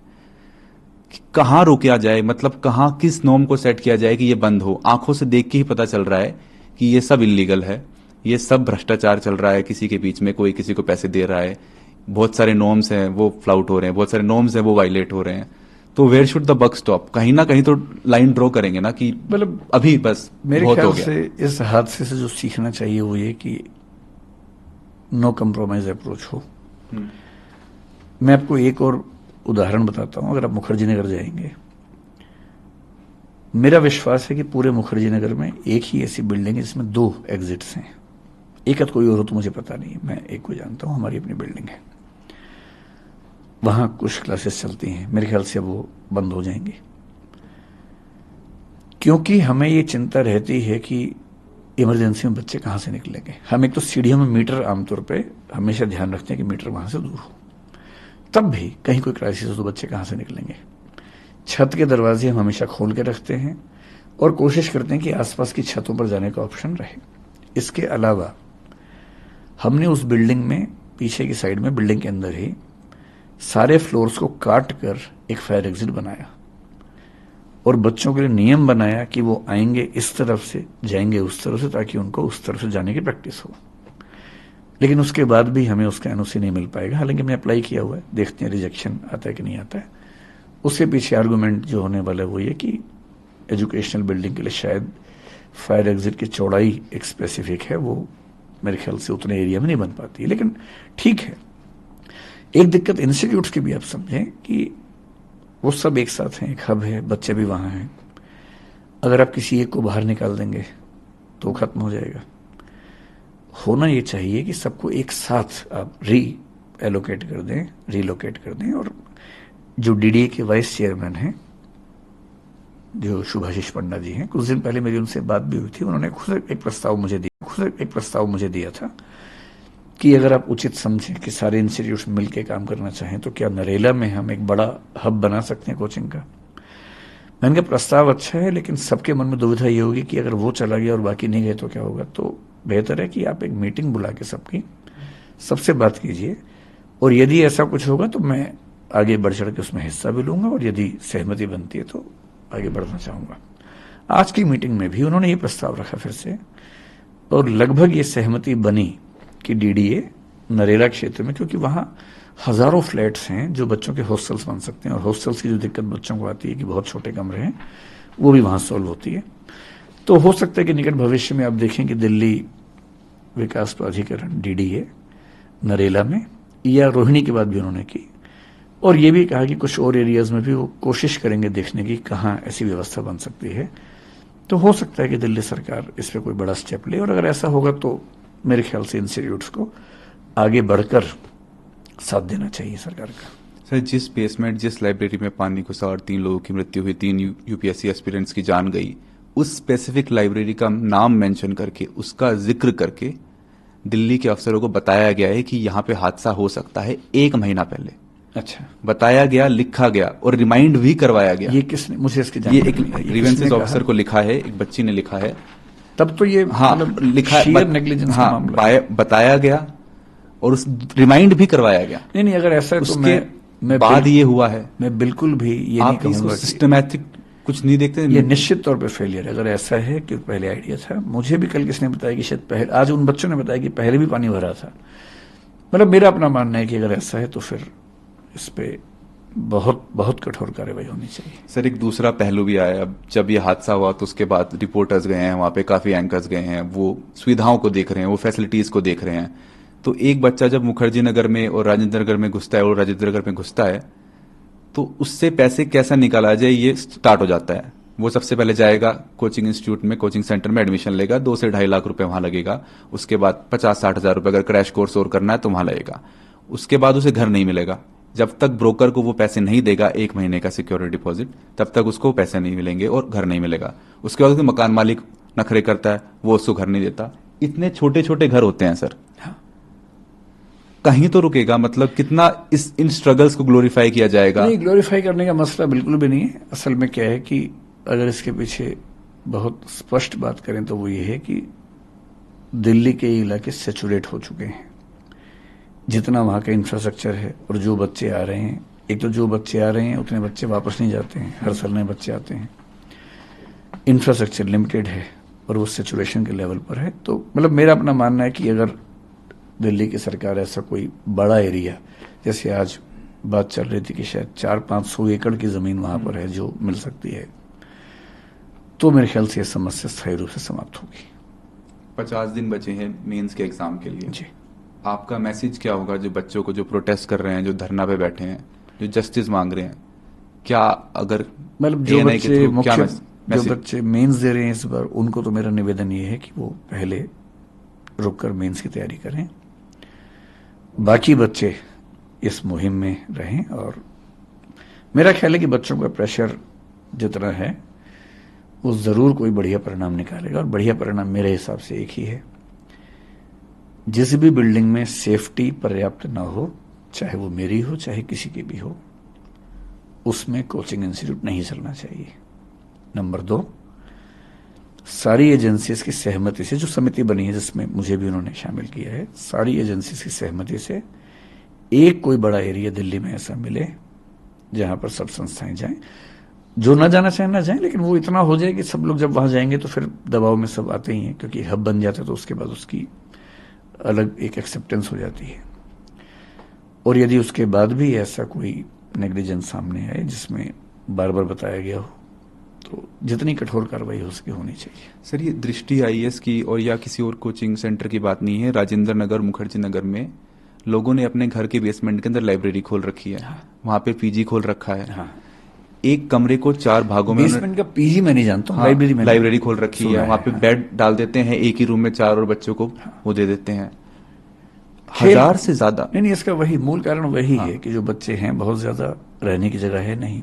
कि कहां रोका जाए, मतलब कहां किस नॉर्म को सेट किया जाए कि ये बंद हो। आंखों से देख के ही पता चल रहा है कि ये सब इलीगल है, ये सब भ्रष्टाचार चल रहा है, किसी के बीच में कोई किसी को पैसे दे रहा है, बहुत सारे नॉर्म्स हैं वो फ्लाउट हो रहे हैं, बहुत सारे नॉर्म्स हैं वो वायलेट हो रहे हैं। तो where should the buck stop? कहीं ना कहीं तो लाइन ड्रॉ करेंगे ना कि मतलब अभी बस मेरे ख्याल से इस हादसे से जो सीखना चाहिए वो ये कि नो कंप्रोमाइज अप्रोच हो। मैं आपको एक और उदाहरण बताता हूं। अगर आप मुखर्जी नगर जाएंगे, मेरा विश्वास है कि पूरे मुखर्जी नगर में एक ही ऐसी बिल्डिंग है जिसमें 2 एग्जिट्स हैं। एक कोई और हो तो मुझे पता नहीं, मैं एक को जानता हूं, हमारी अपनी बिल्डिंग है। वहां कुछ क्लासेस चलती हैं, मेरे ख्याल से वो बंद हो जाएंगी, क्योंकि हमें ये चिंता रहती है कि इमरजेंसी में बच्चे कहां से निकलेंगे। हम एक तो सीढ़ियों में मीटर आमतौर पे हमेशा ध्यान रखते हैं कि मीटर वहां से दूर हो, तब भी कहीं कोई क्राइसिस हो तो बच्चे कहां से निकलेंगे। छत के दरवाजे हम हमेशा खोल के रखते हैं और कोशिश करते हैं कि आसपास की छतों पर जाने का ऑप्शन रहे। इसके अलावा हमने उस बिल्डिंग में पीछे की साइड में बिल्डिंग के अंदर ही सारे फ्लोर्स को काट कर एक फायर एग्जिट बनाया और बच्चों के लिए नियम बनाया कि वो आएंगे इस तरफ से, जाएंगे उस तरफ से, ताकि उनको उस तरफ से जाने की प्रैक्टिस हो। लेकिन उसके बाद भी हमें उसका एनओसी नहीं मिल पाएगा, हालांकि हमने अप्लाई किया हुआ है, देखते हैं रिजेक्शन आता है कि नहीं आता है। उसके पीछे आर्गूमेंट जो होने वाला है वो ये कि एजुकेशनल बिल्डिंग के लिए शायद फायर एग्जिट की चौड़ाई एक स्पेसिफिक है, वो मेरे ख्याल से उतने एरिया में नहीं बन पाती है। लेकिन ठीक है, एक दिक्कत इंस्टीट्यूट्स की भी आप समझें कि वो सब एक साथ हैं, एक हब है, बच्चे भी वहां हैं। अगर आप किसी एक को बाहर निकाल देंगे तो खत्म हो जाएगा। होना ये चाहिए कि सबको एक साथ आप रीएलोकेट कर दें, रीलोकेट कर दें। और जो डीडीए के वाइस चेयरमैन हैं, जो शुभाशीष पंडा जी हैं, कुछ दिन पहले मेरी उनसे बात भी हुई थी। उन्होंने खुद एक प्रस्ताव मुझे दिया था कि अगर आप उचित समझें कि सारे इंस्टीट्यूट्स मिलकर काम करना चाहें तो क्या नरेला में हम एक बड़ा हब बना सकते हैं कोचिंग का। मैंने कहा प्रस्ताव अच्छा है, लेकिन सबके मन में दुविधा ये होगी कि अगर वो चला गया और बाकी नहीं गए तो क्या होगा। तो बेहतर है कि आप एक मीटिंग बुला के सबसे बात कीजिए, और यदि ऐसा कुछ होगा तो मैं आगे बढ़ चढ़ के उसमें हिस्सा भी लूंगा, और यदि सहमति बनती है तो आगे बढ़ना चाहूंगा। आज की मीटिंग में भी उन्होंने ये प्रस्ताव रखा फिर से, और लगभग ये सहमति बनी कि डीडीए नरेला क्षेत्र में, क्योंकि वहां हजारों फ्लैट्स हैं जो बच्चों के हॉस्टल्स बन सकते हैं, और हॉस्टल्स की जो दिक्कत बच्चों को आती है कि बहुत छोटे कमरे हैं, वो भी वहां सॉल्व होती है। तो हो सकता है कि निकट भविष्य में आप देखें कि दिल्ली विकास प्राधिकरण डीडीए नरेला में, या रोहिणी की बात भी उन्होंने की, और ये भी कहा कि कुछ और एरियाज में भी वो कोशिश करेंगे देखने की कहां ऐसी व्यवस्था बन सकती है। तो हो सकता है कि दिल्ली सरकार इस पर कोई बड़ा स्टेप ले, और अगर ऐसा होगा तो मेरे ख्याल से इंस्टीट्यूट्स को आगे बढ़कर साथ देना चाहिए सरकार का। सर, जिस लाइब्रेरी में पानी घुसा और 3 लोगों की मृत्यु हुई, 3 यूपीएससी एस्पिरेंट्स की जान गई, उस स्पेसिफिक लाइब्रेरी का नाम मेंशन करके, उसका जिक्र करके दिल्ली के अफसरों को बताया गया है कि यहाँ पे हादसा हो सकता है 1 महीना पहले। अच्छा, बताया गया, लिखा गया और रिमाइंड भी करवाया गया। ये किसने, मुझे इसकी ये जानकारी एक नहीं है। ये ग्रीवेंसेस किसने ऑफिसर कहा? को लिखा है, एक बच्ची ने लिखा है। तब तो ये हाँ, मतलब लिखा sheer negligence का मामला है। बताया गया और उस रिमाइंड भी करवाया गया। नहीं, अगर ऐसा है तो उसके मैं बाद ये हुआ है। मैं बिल्कुल भी ये नहीं आप इसको कहूंगा कि सिस्टमैटिक कुछ नहीं देखते। ये निश्चित तौर पे फेलियर है। अगर ऐसा है कि पहले आइडिया था, मुझे भी कल किसने बताया कि शायद पहले, आज उन बच्चों ने बताया कि पहले भी पानी भरा था। मतलब मेरा अपना मानना है कि अगर ऐसा है तो फिर इस पे बहुत बहुत कठोर कार्रवाई होनी चाहिए। सर, एक दूसरा पहलू भी आया। अब जब ये हादसा हुआ तो उसके बाद रिपोर्टर्स गए हैं वहाँ पे, काफ़ी एंकर्स गए हैं, वो सुविधाओं को देख रहे हैं, वो फैसिलिटीज़ को देख रहे हैं। तो एक बच्चा जब मुखर्जी नगर में और राजेंद्र नगर में घुसता है, और राजेंद्र नगर में घुसता है, तो उससे पैसे कैसा निकाला जाए ये स्टार्ट हो जाता है। वो सबसे पहले जाएगा कोचिंग इंस्टीट्यूट में, कोचिंग सेंटर में एडमिशन लेगा, 2 से 2.5 लाख रुपए वहां लगेगा। उसके बाद 50-60 हजार रुपए अगर क्रैश कोर्स और करना है तो वहां लगेगा। उसके बाद उसे घर नहीं मिलेगा। जब तक ब्रोकर को वो पैसे नहीं देगा 1 महीने का सिक्योरिटी डिपॉजिट, तब तक उसको पैसे नहीं मिलेंगे और घर नहीं मिलेगा। उसके बाद मकान मालिक नखरे करता है, वो उसको घर नहीं देता। इतने छोटे छोटे घर होते हैं सर। कहीं तो रुकेगा। मतलब कितना इन स्ट्रगल्स को ग्लोरीफाई किया जाएगा। नहीं, ग्लोरीफाई करने का मसला बिल्कुल भी नहीं है। असल में क्या है कि अगर इसके पीछे बहुत स्पष्ट बात करें तो वो ये है कि दिल्ली के इलाके सैचुरेट हो चुके हैं। जितना वहां का इंफ्रास्ट्रक्चर है और जो बच्चे आ रहे हैं, एक तो जो बच्चे आ रहे हैं उतने बच्चे वापस नहीं जाते हैं, हर साल नए बच्चे आते हैं। इंफ्रास्ट्रक्चर लिमिटेड है और वो सैचुरेशन के लेवल पर है। तो मतलब मेरा अपना मानना है कि अगर दिल्ली की सरकार ऐसा कोई बड़ा एरिया, जैसे आज बात चल रही थी कि शायद 400-500 एकड़ की जमीन वहां पर है जो मिल सकती है, तो मेरे ख्याल से यह समस्या स्थायी रूप से समाप्त होगी। 50 दिन बचे हैं मेंस के एग्जाम के लिए। जी, आपका मैसेज क्या होगा जो बच्चों को, जो प्रोटेस्ट कर रहे हैं, जो धरना पे बैठे हैं, जो जस्टिस मांग रहे हैं? क्या अगर मतलब जो ANI के बच्चे थ्रू क्या जो मैसेज? बच्चे मेंस दे रहे हैं इस बार, उनको तो मेरा निवेदन ये है कि वो पहले रुककर मेंस की तैयारी करें। बाकी बच्चे इस मुहिम में रहें, और मेरा ख्याल है कि बच्चों का प्रेशर जितना है वो जरूर कोई बढ़िया परिणाम निकालेगा। और बढ़िया परिणाम मेरे हिसाब से एक ही है, जिस भी बिल्डिंग में सेफ्टी पर्याप्त ना हो, चाहे वो मेरी हो चाहे किसी की भी हो, उसमें कोचिंग इंस्टीट्यूट नहीं चलना चाहिए। नंबर 2, सारी एजेंसीज की सहमति से, जो समिति बनी है जिसमें मुझे भी उन्होंने शामिल किया है, सारी एजेंसीज की सहमति से एक कोई बड़ा एरिया दिल्ली में ऐसा मिले जहां पर सब संस्थाएं जाएं। जो ना जाना चाहे ना जाएं, लेकिन वो इतना हो जाए कि सब लोग जब वहां जाएंगे तो फिर दबाव में सब आते ही हैं, क्योंकि हब बन जाता है तो उसके बाद उसकी अलग एक एक्सेप्टेंस हो जाती है। और यदि उसके बाद भी ऐसा कोई नेग्लिजेंस सामने आए जिसमें बार बार बताया गया हो, तो जितनी कठोर कार्रवाई हो सके होनी चाहिए। सर, ये दृष्टि आईएएस की और या किसी और कोचिंग सेंटर की बात नहीं है। राजेंद्र नगर, मुखर्जी नगर में लोगों ने अपने घर के बेसमेंट के अंदर लाइब्रेरी खोल रखी है। हाँ। वहां पे पीजी खोल रखा है। हाँ, एक कमरे को 4 भागों में उन्होंने, बेसमेंट का पीजी मैं नहीं जानता हूँ, हाँ, लाइब्रेरी मैंने लाइब्रेरी खोल रखी है। सुना वहां पे हाँ। बेड डाल देते हैं, एक ही रूम में 4 और बच्चों को वो दे देते हैं। खेल 1000 से ज्यादा। नहीं, इसका वही मूल कारण वही हाँ। है कि जो बच्चे हैं, बहुत ज्यादा रहने की जगह है नहीं,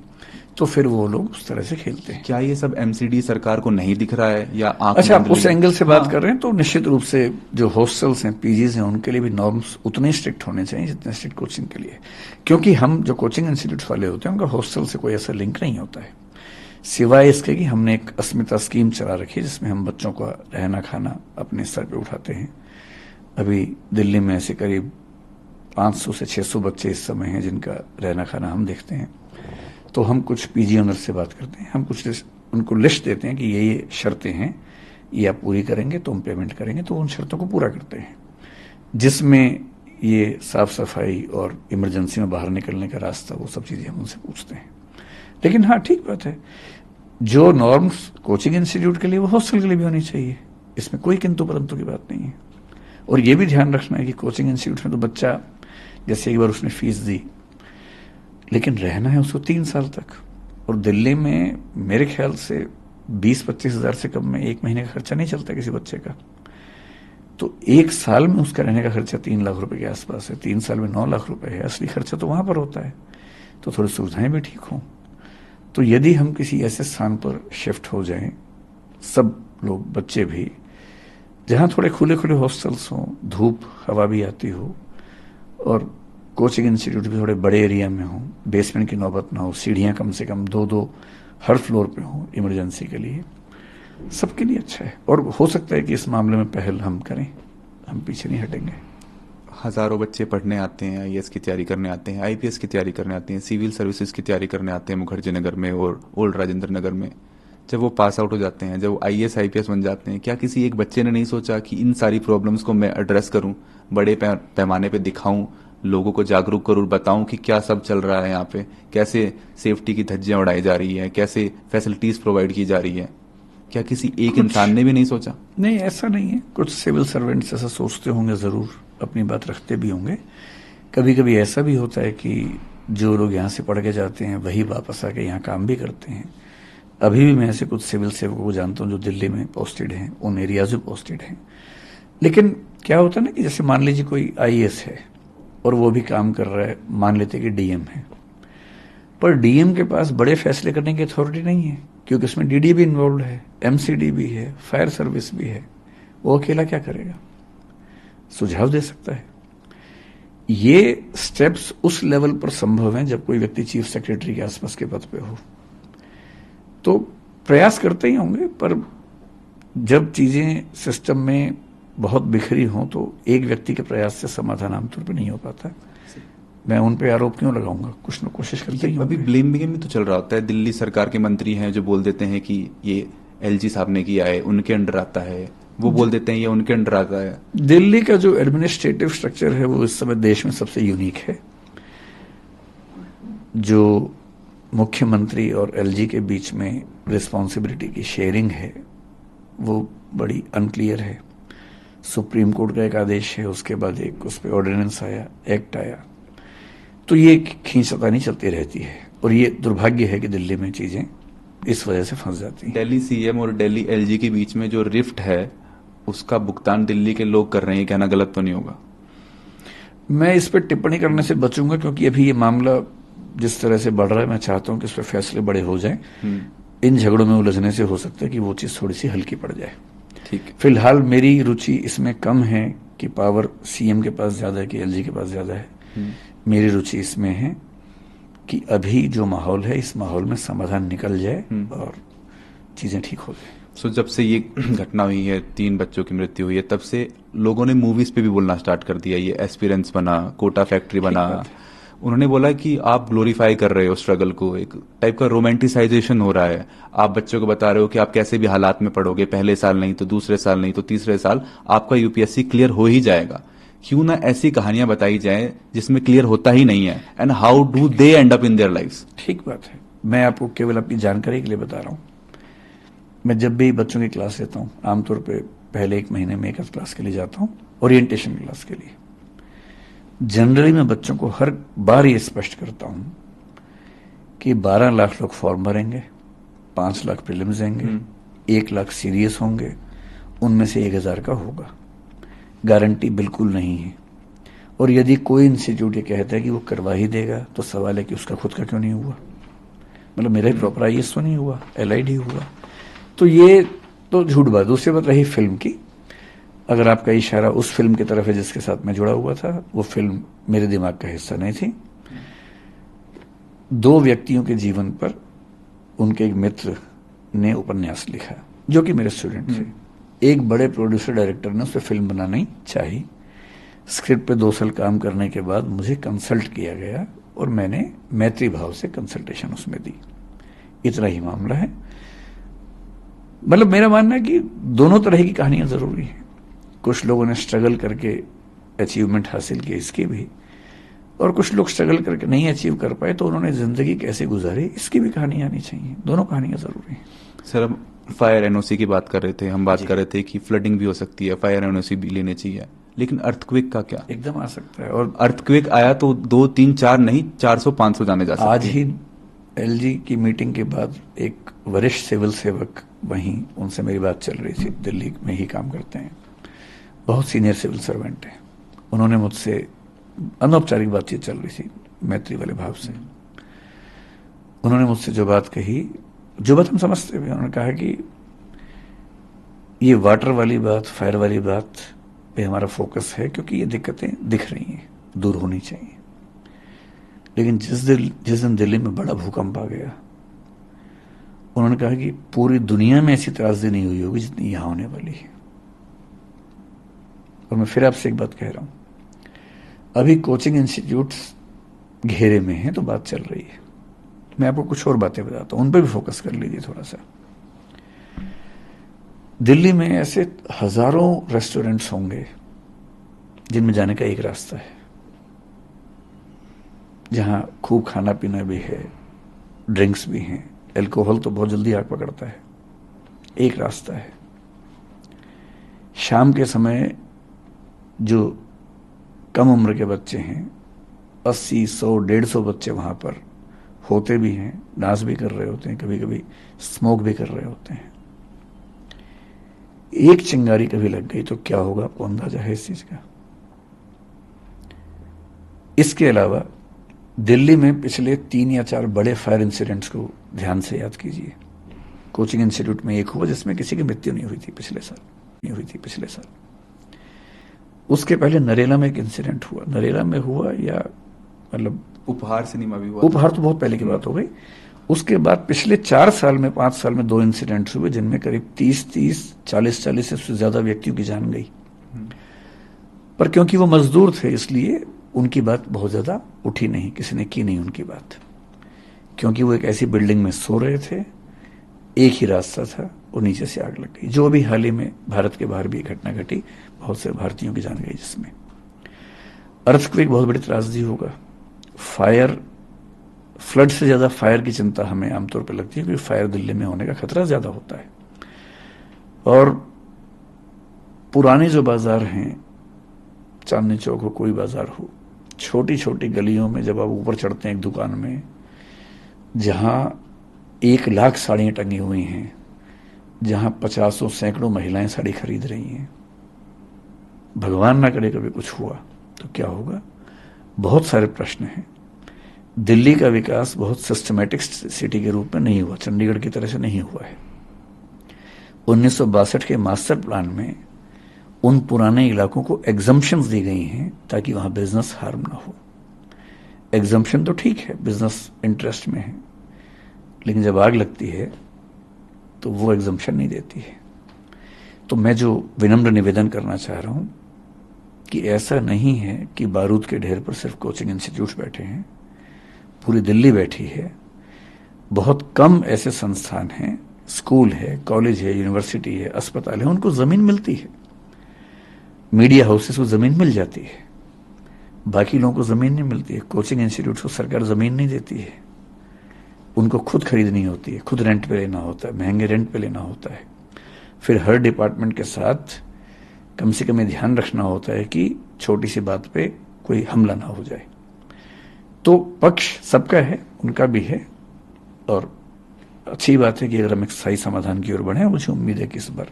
तो फिर वो लोग उस तरह से खेलते हैं। क्या ये सब एमसीडी सरकार को नहीं दिख रहा है या आंख अच्छा, आप मूंद उस ली है? एंगल से बात हाँ। कर रहे हैं तो निश्चित रूप से जो हॉस्टल्स हैं, पीजीज हैं, उनके लिए भी नॉर्म्स उतने स्ट्रिक्ट होने चाहिए जितने स्ट्रिक्ट कोचिंग के लिए। क्योंकि हम जो कोचिंग इंस्टीट्यूट वाले होते हैं उनका हॉस्टल से कोई ऐसा लिंक नहीं होता है, सिवाय इसके कि हमने एक अस्मिता स्कीम चला रखी है जिसमें हम बच्चों का रहना खाना अपने स्तर पे उठाते हैं। अभी दिल्ली में ऐसे करीब 500 से 600 बच्चे इस समय हैं जिनका रहना खाना हम देखते हैं। तो हम कुछ पीजी ओनर से बात करते हैं, हम कुछ उनको लिस्ट देते हैं कि ये शर्तें हैं, ये आप पूरी करेंगे तो हम पेमेंट करेंगे, तो उन शर्तों को पूरा करते हैं, जिसमें ये साफ सफाई और इमरजेंसी में बाहर निकलने का रास्ता, वो सब चीज़ें हम उनसे पूछते हैं। लेकिन हाँ, ठीक बात है, जो नॉर्म्स कोचिंग इंस्टीट्यूट के लिए वो हॉस्टल के लिए भी होनी चाहिए, इसमें कोई किंतु परंतु की बात नहीं है। और ये भी ध्यान रखना है कि कोचिंग इंस्टीट्यूट में तो बच्चा, जैसे एक बार उसने फीस दी, लेकिन रहना है उसको 3 साल तक। और दिल्ली में मेरे ख्याल से 20-25 हजार से कम में 1 महीने का खर्चा नहीं चलता किसी बच्चे का। तो 1 साल में उसका रहने का खर्चा 3 लाख रुपए के आसपास है, 3 साल में 9 लाख रुपए है। असली खर्चा तो वहां पर होता है, तो थोड़ी सुविधाएं भी ठीक हों। तो यदि हम किसी ऐसे स्थान पर शिफ्ट हो जाएं, सब लोग, बच्चे भी, जहां थोड़े खुले खुले हॉस्टल्स हों, धूप हवा भी आती हो, और कोचिंग इंस्टीट्यूट भी थोड़े बड़े एरिया में हो, बेसमेंट की नौबत ना हो, सीढ़ियां कम से कम 2-2 हर फ्लोर पे हो इमरजेंसी के लिए, सबके लिए अच्छा है। और हो सकता है कि इस मामले में पहल हम करें, हम पीछे नहीं हटेंगे। हजारों बच्चे पढ़ने आते हैं, आईएएस की तैयारी करने आते हैं, आईपीएस की तैयारी करने आते हैं, सिविल सर्विसेज की तैयारी करने आते हैं मुखर्जी नगर में और ओल्ड राजेंद्र नगर में। जब वो पास आउट हो जाते हैं, जब वो आईएएस आईपीएस बन जाते हैं, क्या किसी एक बच्चे ने नहीं सोचा कि इन सारी प्रॉब्लम्स को मैं एड्रेस करूं, बड़े पैमाने पे दिखाऊं, लोगों को जागरूक करूं, बताऊं कि क्या सब चल रहा है यहाँ पे, कैसे सेफ्टी की धज्जियां उड़ाई जा रही है, कैसे फैसिलिटीज प्रोवाइड की जा रही है? क्या किसी एक इंसान ने भी नहीं सोचा? नहीं, ऐसा नहीं है। कुछ सिविल सर्वेंट्स ऐसा सोचते होंगे, जरूर अपनी बात रखते भी होंगे। कभी कभी ऐसा भी होता है कि जो लोग यहाँ से पढ़ के जाते हैं वही वापस आके यहाँ काम भी करते हैं। अभी भी मैं ऐसे कुछ सिविल सेवकों को जानता हूँ जो दिल्ली में पोस्टेड हैं, उन एरियाज में पोस्टेड हैं। लेकिन क्या होता है ना कि जैसे मान लीजिए कोई आईएएस है और वो भी काम कर रहा है, मान लेते कि डीएम है, पर डीएम के पास बड़े फैसले करने की अथॉरिटी नहीं है, क्योंकि उसमें डीडी भी इन्वॉल्व है, एमसीडी भी है, फायर सर्विस भी है। वो अकेला क्या करेगा? सुझाव दे सकता है। ये स्टेप्स उस लेवल पर संभव हैं जब कोई व्यक्ति चीफ सेक्रेटरी के आसपास के पद पे हो, तो प्रयास करते ही होंगे। पर जब चीजें सिस्टम में बहुत बिखरी हों तो एक व्यक्ति के प्रयास से समाधान आमतौर पर नहीं हो पाता। मैं उन पे आरोप क्यों लगाऊंगा? कुछ न कोशिश करते ही अभी होंगे। ब्लेम गेम भी तो चल रहा होता है। दिल्ली सरकार के मंत्री हैं जो बोल देते हैं कि ये एलजी साहब ने किया है, उनके अंडर आता है। वो बोल देते हैं ये उनके अंडर आता है। दिल्ली का जो एडमिनिस्ट्रेटिव स्ट्रक्चर है वो इस समय देश में सबसे यूनिक है। जो मुख्यमंत्री और एलजी के बीच में रिस्पॉन्सिबिलिटी की शेयरिंग है वो बड़ी अनक्लियर है। सुप्रीम कोर्ट का एक आदेश है, उसके बाद एक उस पर ऑर्डिनेंस आया, एक्ट आया, तो ये खींचतानी चलती रहती है। और ये दुर्भाग्य है कि दिल्ली में चीजें इस वजह से फंस जाती हैं। दिल्ली सीएम और दिल्ली एलजी के बीच में जो रिफ्ट है उसका भुगतान दिल्ली के लोग कर रहे हैं, कहना गलत तो नहीं होगा? मैं इस पर टिप्पणी करने से बचूंगा, क्योंकि अभी ये मामला जिस तरह से बढ़ रहा है, मैं चाहता हूं कि इस पर फैसले बड़े हो जाएं। इन झगड़ों में उलझने से हो सकता है कि वो चीज थोड़ी सी हल्की पड़ जाए। ठीक है। फिलहाल मेरी रुचि इसमें कम है कि पावर सीएम के पास ज्यादा है कि एलजी के पास ज्यादा है। मेरी रुचि इसमें है कि अभी जो माहौल है, इस माहौल में समाधान निकल जाए और चीजें ठीक हो जाए। सो जब से ये घटना हुई है, 3 बच्चों की मृत्यु हुई है, तब से लोगों ने मूवीज पे भी बोलना स्टार्ट कर दिया। ये एस्पिरेंट्स बना, कोटा फैक्ट्री ठीक बना। बात है। उन्होंने बोला कि आप ग्लोरीफाई कर रहे हो स्ट्रगल को, एक टाइप का रोमांटिसाइजेशन हो रहा है। आप बच्चों को बता रहे हो कि आप कैसे भी हालात में पढ़ोगे, पहले साल नहीं तो दूसरे साल नहीं तो तीसरे साल आपका यूपीएससी क्लियर हो ही जाएगा। क्यों ना ऐसी कहानियां बताई जाए जिसमें क्लियर होता ही नहीं है, and how do they end up in their lifes. ठीक बात है। मैं आपको केवल अपनी जानकारी के लिए बता रहा हूं। मैं जब भी बच्चों की क्लास लेता हूं, आमतौर पे पहले 1 महीने में एक आध क्लास के लिए जाता हूं, ओरिएंटेशन क्लास के लिए। जनरली मैं बच्चों को हर बार ये स्पष्ट करता हूं कि 12 लाख लोग फॉर्म भरेंगे, 5 लाख प्रीलिम्स देंगे, 1 लाख सीरियस होंगे, उनमें से 1,000 का होगा। गारंटी बिल्कुल नहीं है। और यदि कोई इंस्टीट्यूट ये कहता है कि वो करवा ही देगा, तो सवाल है कि उसका खुद का क्यों नहीं हुआ। मतलब मेरा ही प्रॉपर आईएएस तो नहीं हुआ, एलआईडी हुआ। तो ये तो झूठ बात। दूसरी बात रही फिल्म की। अगर आपका इशारा उस फिल्म की तरफ है जिसके साथ मैं जुड़ा हुआ था, वो फिल्म मेरे दिमाग का हिस्सा नहीं थी। 2 व्यक्तियों के जीवन पर उनके एक मित्र ने उपन्यास लिखा, जो कि मेरे स्टूडेंट थे। एक बड़े प्रोड्यूसर डायरेक्टर ने उस पर फिल्म बनानी चाहिए। स्क्रिप्ट पे 2 साल काम करने के बाद मुझे कंसल्ट किया गया और मैंने मैत्री भाव से कंसल्टेशन उसमें दी। इतना ही मामला है। मतलब मेरा मानना है कि दोनों तरह की कहानियां जरूरी हैं। कुछ लोगों ने स्ट्रगल करके अचीवमेंट हासिल की, इसकी भी, और कुछ लोग स्ट्रगल करके नहीं अचीव कर पाए तो उन्होंने जिंदगी कैसे गुजारी, इसकी भी कहानियां आनी चाहिए। दोनों कहानियां जरूरी हैं। सर, हम फायर एनओसी की बात कर रहे थे, हम बात कर रहे थे कि फ्लडिंग भी हो सकती है, फायर एनओसी भी लेने चाहिए, लेकिन अर्थक्वेक का क्या? एकदम आ सकता है। और अर्थक्वेक आया तो 2 3 4 नहीं, 400 500 जाने जा सकते आज हैं। ही एलजी की मीटिंग के बाद एक वरिष्ठ सिविल सेवक, वहीं उनसे मेरी बात चल रही थी, दिल्ली में ही काम करते हैं, बहुत सीनियर सिविल सर्वेंट हैं। उन्होंने मुझसे अनौपचारिक बातचीत चल रही थी मैत्री वाले भाव से। उन्होंने मुझसे जो बात कही, जो बात हम समझते हुए, उन्होंने कहा कि ये वाटर वाली बात, फायर वाली बात पे हमारा फोकस है, क्योंकि ये दिक्कतें दिख रही हैं, दूर होनी चाहिए। लेकिन जिस दिन दिल्ली में बड़ा भूकंप आ गया, उन्होंने कहा कि पूरी दुनिया में ऐसी त्रासदी नहीं हुई होगी जितनी यहां होने वाली है। और मैं फिर आपसे एक बात कह रहा हूं, अभी कोचिंग इंस्टीट्यूट्स घेरे में हैं, तो बात चल रही है। मैं आपको कुछ और बातें बताता हूं, उन पर भी फोकस कर लीजिए थोड़ा सा। दिल्ली में ऐसे हजारों रेस्टोरेंट्स होंगे जिनमें जाने का एक रास्ता है, जहां खूब खाना पीना भी है, ड्रिंक्स भी हैं। अल्कोहल तो बहुत जल्दी आग पकड़ता है। एक रास्ता है। शाम के समय जो कम उम्र के बच्चे हैं, 80 100 150 बच्चे वहां पर होते भी हैं, डांस भी कर रहे होते हैं, कभी कभी स्मोक भी कर रहे होते हैं। एक चिंगारी कभी लग गई तो क्या होगा, आपको अंदाजा है इस चीज का? इसके अलावा दिल्ली में पिछले 3 या 4 बड़े फायर इंसिडेंट्स को ध्यान से याद कीजिए। कोचिंग इंस्टीट्यूट में एक हुआ जिसमें किसी की मृत्यु नहीं हुई थी पिछले साल। उसके पहले नरेला में एक इंसिडेंट हुआ। नरेला में हुआ, या मतलब उपहार सिनेमा भी हुआ। उपहार तो बहुत पहले की बात हो गई। उसके बाद पिछले 4 साल में, 5 साल में 2 इंसिडेंट्स हुए, जिनमें करीब 30 40 से ज्यादा व्यक्तियों की जान गई। पर क्योंकि वो मजदूर थे, इसलिए उनकी बात बहुत ज्यादा उठी नहीं, किसी ने की नहीं उनकी बात, क्योंकि वो एक ऐसी बिल्डिंग में सो रहे थे, एक ही रास्ता था और नीचे से आग लग गई। जो अभी हाल ही में भारत के बाहर भी एक घटना घटी, बहुत से भारतीयों की जान गई जिसमें। अर्थक्वेक बहुत बड़ी त्रासदी होगा। फायर, फ्लड से ज्यादा फायर की चिंता हमें आमतौर पर लगती है, क्योंकि फायर दिल्ली में होने का खतरा ज्यादा होता है। और पुराने जो बाजार हैं, चांदनी चौक हो, कोई बाजार हो, छोटी छोटी गलियों में जब आप ऊपर चढ़ते हैं एक दुकान में, जहां 1 लाख साड़ियां टंगी हुई हैं, जहां 50 सैकड़ों महिलाएं साड़ी खरीद रही हैं, भगवान ना करे कभी कुछ हुआ तो क्या होगा? बहुत सारे प्रश्न हैं। दिल्ली का विकास बहुत सिस्टमैटिक सिटी के रूप में नहीं हुआ, चंडीगढ़ की तरह से नहीं हुआ है। 1962 के मास्टर प्लान में उन पुराने इलाकों को एग्जम्पशंस दी गई हैं ताकि वहां बिजनेस हार्म ना हो। एग्जम्पशन तो ठीक है, बिजनेस इंटरेस्ट में है, लेकिन जब आग लगती है तो वो एग्जम्पशन नहीं देती है। तो मैं जो विनम्र निवेदन करना चाह रहा हूं कि ऐसा नहीं है कि बारूद के ढेर पर सिर्फ कोचिंग इंस्टीट्यूट्स बैठे हैं, पूरी दिल्ली बैठी है। बहुत कम ऐसे संस्थान हैं, स्कूल है, कॉलेज है, यूनिवर्सिटी है, अस्पताल है, उनको जमीन मिलती है। मीडिया हाउसेस को जमीन मिल जाती है, बाकी लोगों को जमीन नहीं मिलती है। कोचिंग इंस्टीट्यूट को सरकार जमीन नहीं देती है, उनको खुद खरीदनी होती है, खुद रेंट पे लेना होता है, महंगे रेंट पे लेना होता है। फिर हर डिपार्टमेंट के साथ कम से कम ये ध्यान रखना होता है कि छोटी सी बात पे कोई हमला ना हो जाए। तो पक्ष सबका है, उनका भी है, और अच्छी बात है कि अगर हम एक स्थायी समाधान की ओर बढ़े, मुझे उम्मीद है कि इस बार